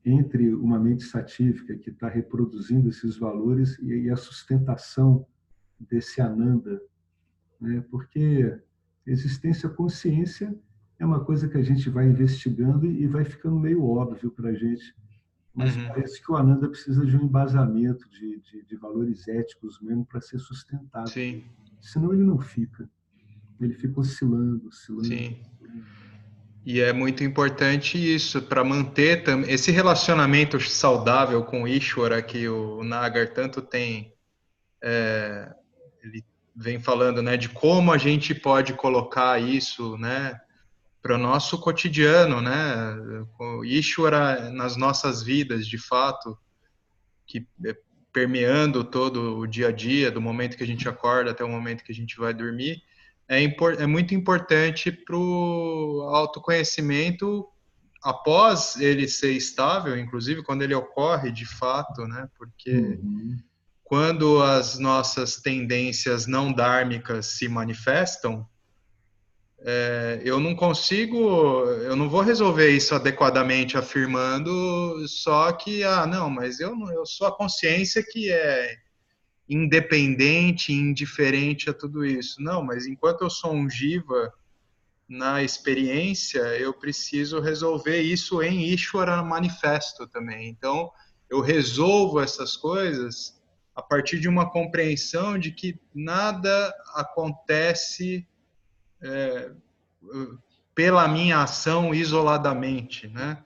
entre uma mente satívica que está reproduzindo esses valores e a sustentação desse Ananda, né? Porque existência consciência é uma coisa que a gente vai investigando e vai ficando meio óbvio para a gente, mas parece que o Ananda precisa de um embasamento de valores éticos mesmo para ser sustentado. Sim. Senão ele não fica, ele fica oscilando. Sim. E é muito importante isso, para manter esse relacionamento saudável com o Ishvara, que o Nagar tanto tem, ele vem falando, né, de como a gente pode colocar isso, né, para o nosso cotidiano, né, o Ishvara nas nossas vidas, de fato, que permeando todo o dia a dia, do momento que a gente acorda até o momento que a gente vai dormir, é muito importante para o autoconhecimento após ele ser estável, inclusive quando ele ocorre de fato, né? Porque quando as nossas tendências não dármicas se manifestam, eu não vou resolver isso adequadamente afirmando só que, não, mas eu sou a consciência que é independente, indiferente a tudo isso. Não, mas enquanto eu sou um jiva na experiência, eu preciso resolver isso em Ishvara manifesto também. Então, eu resolvo essas coisas a partir de uma compreensão de que nada acontece pela minha ação isoladamente, né?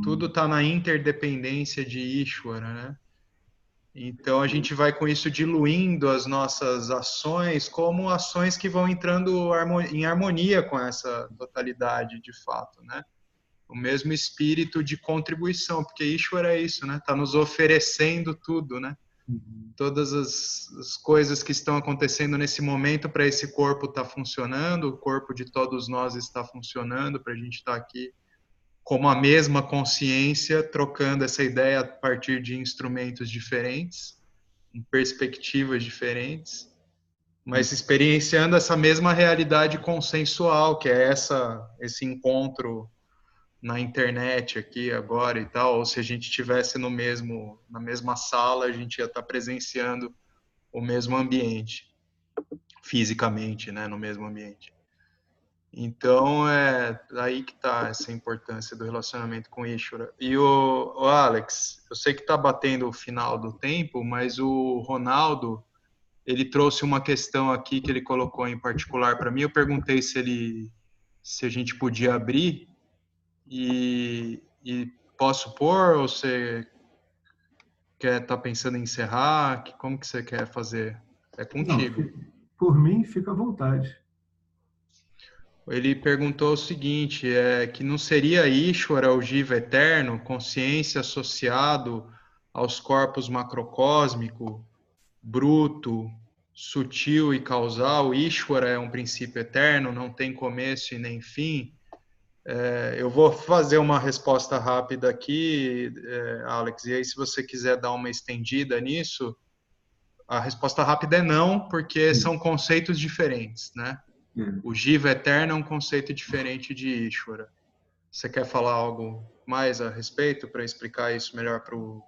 Tudo está na interdependência de Ishvara, né? Então a gente vai com isso diluindo as nossas ações como ações que vão entrando em harmonia com essa totalidade de fato, né? O mesmo espírito de contribuição, porque Ishvara é isso, né? Está nos oferecendo tudo, né? Todas as coisas que estão acontecendo nesse momento para esse corpo estar funcionando, o corpo de todos nós está funcionando, para a gente estar aqui como a mesma consciência, trocando essa ideia a partir de instrumentos diferentes, em perspectivas diferentes, mas experienciando essa mesma realidade consensual, que é esse encontro na internet aqui agora e tal, ou se a gente estivesse na mesma sala, a gente ia estar presenciando o mesmo ambiente, fisicamente, né, no mesmo ambiente. Então, é aí que está essa importância do relacionamento com Ishvara. E o Alex, eu sei que está batendo o final do tempo, mas o Ronaldo, ele trouxe uma questão aqui que ele colocou em particular para mim. Eu perguntei se a gente podia abrir e posso pôr, ou você tá pensando em encerrar? Como que você quer fazer? É contigo. Não, por mim, fica à vontade. Ele perguntou o seguinte, que não seria Ishvara o Jiva eterno, consciência associado aos corpos macrocósmico, bruto, sutil e causal? Ishvara é um princípio eterno, não tem começo e nem fim. Eu vou fazer uma resposta rápida aqui, Alex, e aí se você quiser dar uma estendida nisso, a resposta rápida é não, porque são conceitos diferentes, né? O Jiva eterno é um conceito diferente de Ishvara. Você quer falar algo mais a respeito para explicar isso melhor para o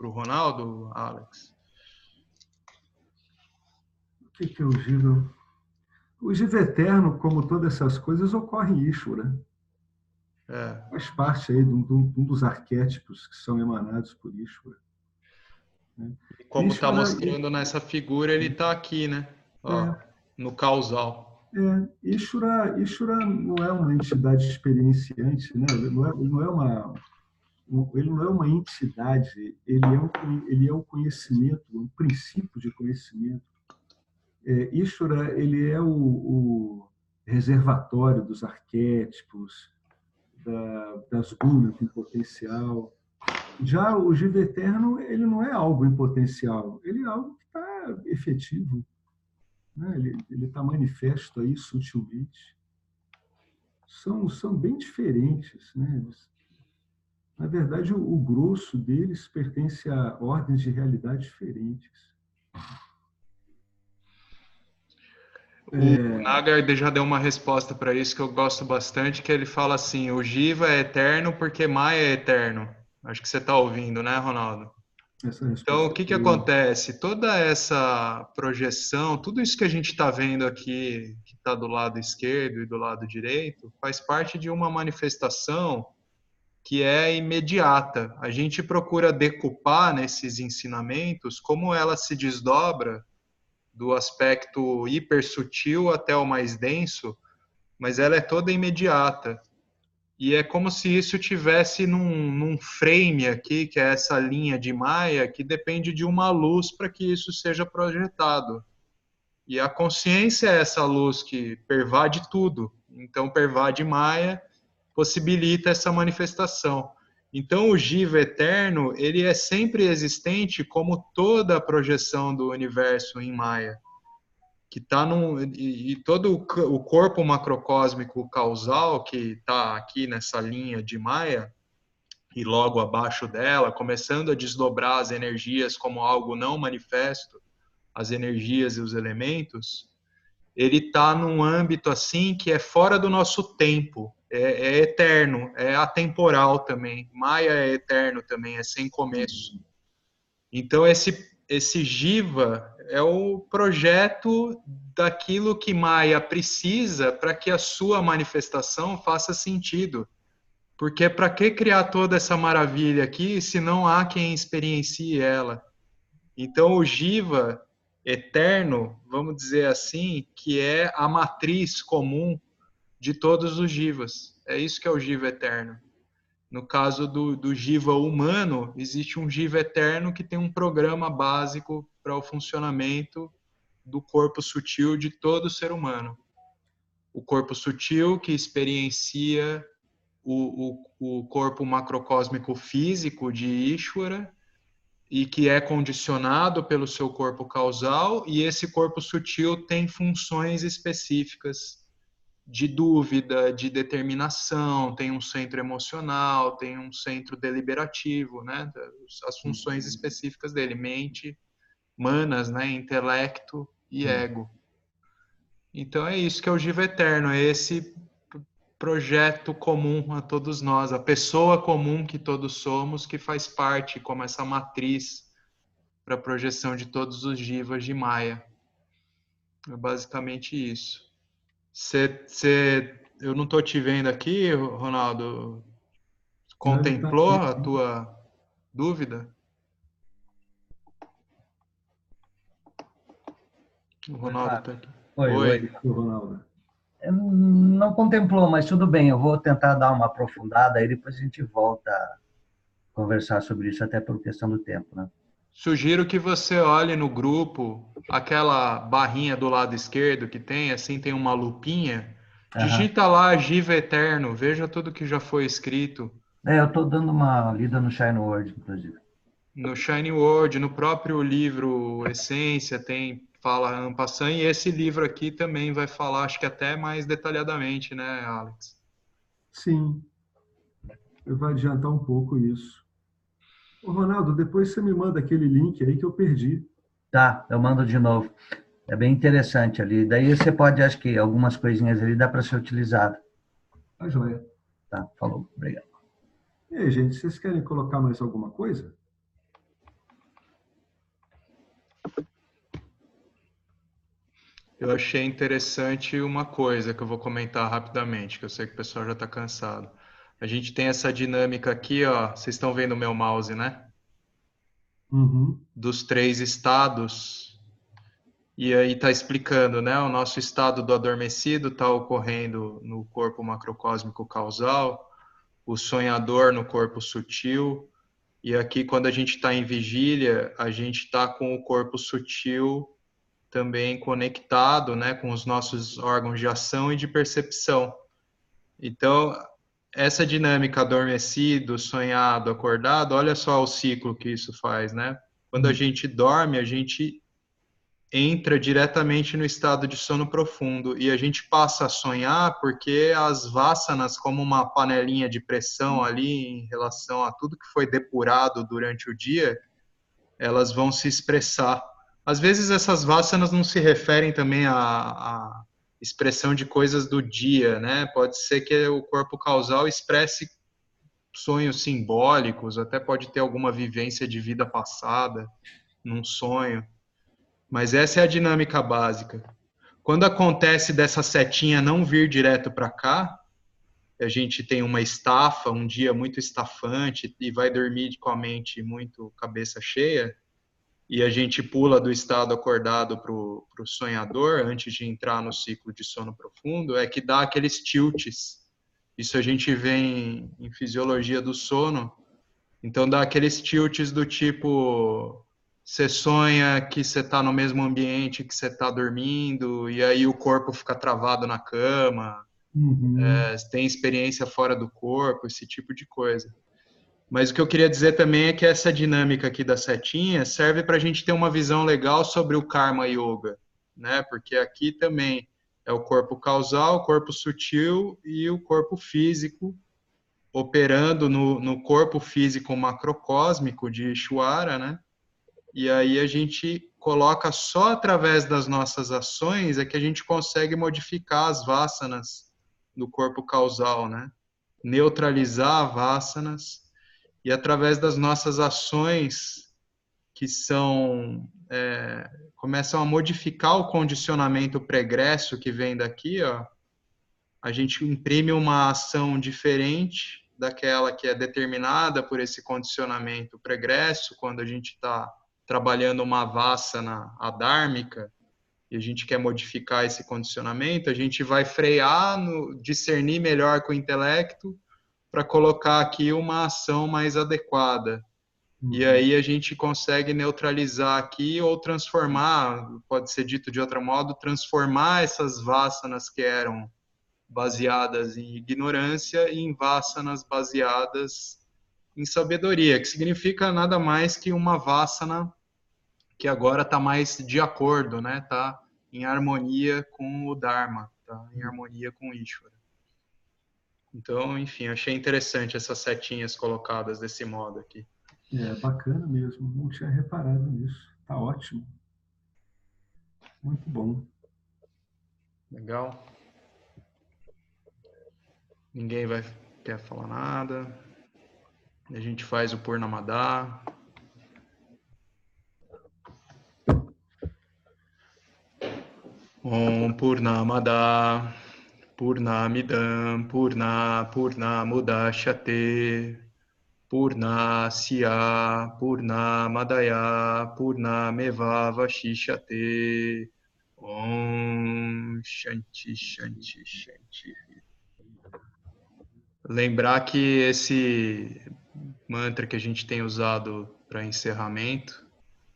Ronaldo, Alex? O que é o Jiva? O Jiva eterno, como todas essas coisas, ocorre em Ishvara. Faz parte aí de um dos arquétipos que são emanados por Ishvara. Como está mostrando nessa figura, ele está aqui, né? no causal. Ishvara não é uma entidade experienciante, né? Ele não é uma entidade, ele é um conhecimento, um princípio de conhecimento. Ishvara, ele é o reservatório dos arquétipos, das gunas em potencial. Já o Jiva Eterno, ele não é algo em potencial, ele é algo que está efetivo, né? Ele está manifesto aí sutilmente. São bem diferentes, né? Na verdade, o grosso deles pertence a ordens de realidade diferentes. O Nagar já deu uma resposta para isso que eu gosto bastante, que ele fala assim, o Jiva é eterno porque Maya é eterno. Acho que você está ouvindo, né, Ronaldo? Então, o que acontece? Toda essa projeção, tudo isso que a gente está vendo aqui, que está do lado esquerdo e do lado direito, faz parte de uma manifestação que é imediata. A gente procura decupar nesses ensinamentos como ela se desdobra do aspecto hipersutil até o mais denso, mas ela é toda imediata. E é como se isso tivesse num frame aqui, que é essa linha de Maia, que depende de uma luz para que isso seja projetado. E a consciência é essa luz que pervade tudo. Então, pervade Maia, possibilita essa manifestação. Então, o Jiva eterno, ele é sempre existente como toda a projeção do universo em Maia, que está e todo o corpo macrocósmico causal que está aqui nessa linha de Maia e logo abaixo dela, começando a desdobrar as energias como algo não manifesto, as energias e os elementos, ele está num âmbito assim que é fora do nosso tempo, é eterno, é atemporal também. Maia é eterno também, é sem começo. Então esse Jiva é o projeto daquilo que Maia precisa para que a sua manifestação faça sentido. Porque para que criar toda essa maravilha aqui se não há quem experiencie ela? Então o Jiva eterno, vamos dizer assim, que é a matriz comum de todos os Jivas. É isso que é o Jiva eterno. No caso do Jiva humano, existe um Jiva eterno que tem um programa básico para o funcionamento do corpo sutil de todo ser humano. O corpo sutil que experiencia o corpo macrocósmico físico de Ishvara e que é condicionado pelo seu corpo causal, e esse corpo sutil tem funções específicas de dúvida, de determinação, tem um centro emocional, tem um centro deliberativo, né? As funções específicas dele, mente, manas, né? Intelecto e ego. Então é isso que é o Jiva Eterno, é esse projeto comum a todos nós, a pessoa comum que todos somos, que faz parte como essa matriz para a projeção de todos os Jivas de Maia. É basicamente isso. Eu não estou te vendo aqui, Ronaldo. Contemplou a tua dúvida? O Ronaldo está aqui. Oi. Ronaldo. Não contemplou, mas tudo bem. Eu vou tentar dar uma aprofundada aí, depois a gente volta a conversar sobre isso, até por questão do tempo, né? Sugiro que você olhe no grupo aquela barrinha do lado esquerdo que tem, assim, tem uma lupinha. Digita lá Jiva Eterno, veja tudo que já foi escrito. Eu estou dando uma lida no Shine Word, inclusive. No Shine Word, no próprio livro Essência, fala en passant, e esse livro aqui também vai falar, acho que até mais detalhadamente, né, Alex? Sim, eu vou adiantar um pouco isso. Ô, Ronaldo, depois você me manda aquele link aí que eu perdi. Tá, eu mando de novo. É bem interessante ali. Daí você pode, acho que algumas coisinhas ali dá para ser utilizado. Tá joia. Tá, falou. Obrigado. E aí, gente, vocês querem colocar mais alguma coisa? Eu achei interessante uma coisa que eu vou comentar rapidamente, que eu sei que o pessoal já está cansado. A gente tem essa dinâmica aqui, ó. Vocês estão vendo o meu mouse, né? Uhum. Dos 3 estados E aí está explicando, né? O nosso estado do adormecido está ocorrendo no corpo macrocósmico causal, o sonhador no corpo sutil, e aqui quando a gente está em vigília, a gente está com o corpo sutil também conectado, né, com os nossos órgãos de ação e de percepção. Então, essa dinâmica adormecido, sonhado, acordado, olha só o ciclo que isso faz, né? Quando a gente dorme, a gente entra diretamente no estado de sono profundo e a gente passa a sonhar porque as vassanas, como uma panelinha de pressão ali em relação a tudo que foi depurado durante o dia, elas vão se expressar. Às vezes essas vassanas não se referem também à expressão de coisas do dia, né? Pode ser que o corpo causal expresse sonhos simbólicos, até pode ter alguma vivência de vida passada num sonho. Mas essa é a dinâmica básica. Quando acontece dessa setinha não vir direto para cá, a gente tem uma estafa, um dia muito estafante e vai dormir com a mente muito cabeça cheia, e a gente pula do estado acordado para o sonhador antes de entrar no ciclo de sono profundo, é que dá aqueles tilts. Isso a gente vê em fisiologia do sono. Então dá aqueles tilts do tipo, você sonha que você está no mesmo ambiente que você está dormindo, e aí o corpo fica travado na cama, tem experiência fora do corpo, esse tipo de coisa. Mas o que eu queria dizer também é que essa dinâmica aqui da setinha serve para a gente ter uma visão legal sobre o Karma Yoga, né? Porque aqui também é o corpo causal, o corpo sutil e o corpo físico, operando no corpo físico macrocósmico de Ishwara, né? E aí a gente coloca só através das nossas ações é que a gente consegue modificar as vassanas do corpo causal, né? Neutralizar vassanas e através das nossas ações que são começam a modificar o condicionamento pregresso que vem daqui, ó, a gente imprime uma ação diferente daquela que é determinada por esse condicionamento pregresso, quando a gente está trabalhando uma vassana adármica e a gente quer modificar esse condicionamento, a gente vai frear, discernir melhor com o intelecto para colocar aqui uma ação mais adequada. E aí a gente consegue neutralizar aqui ou transformar, pode ser dito de outro modo, transformar essas vassanas que eram baseadas em ignorância e em vassanas baseadas em sabedoria, que significa nada mais que uma vassana que agora está mais de acordo, né? Está em harmonia com o Dharma, está em harmonia com o Ishvara. Então, enfim, achei interessante essas setinhas colocadas desse modo aqui. É bacana mesmo, não tinha reparado nisso. Tá ótimo. Muito bom. Legal. Ninguém quer falar nada. A gente faz o Purnamada. Om Purnamada Purnamidam Purnamudachyate Purnasya Purnamadaya Purnameva Vashishyate. Om Shanti Shanti Shanti. Lembrar que esse mantra que a gente tem usado para encerramento,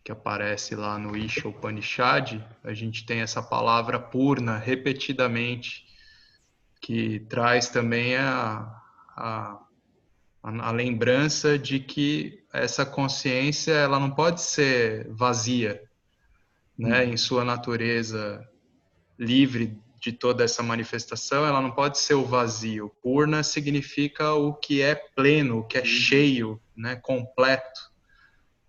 que aparece lá no Isha Upanishad, a gente tem essa palavra Purna repetidamente, que traz também a lembrança de que essa consciência ela não pode ser vazia, né? Em sua natureza livre de toda essa manifestação, ela não pode ser o vazio. Purna significa o que é pleno, o que é cheio, né? Completo.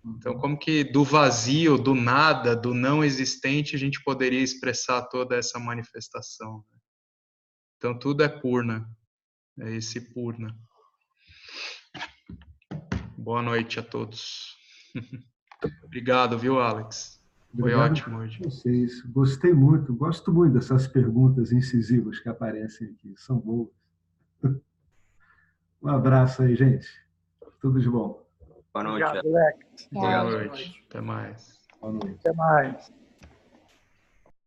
Então, como que do vazio, do nada, do não existente, a gente poderia expressar toda essa manifestação? Então, tudo é Purna, é esse Purna. Boa noite a todos. Obrigado, viu, Alex? Foi ótimo hoje. Vocês. Gostei muito, gosto muito dessas perguntas incisivas que aparecem aqui, são boas. Um abraço aí, gente. Tudo de bom. Boa noite. Obrigado, Lex. Boa noite. Até mais. Boa noite. Até mais.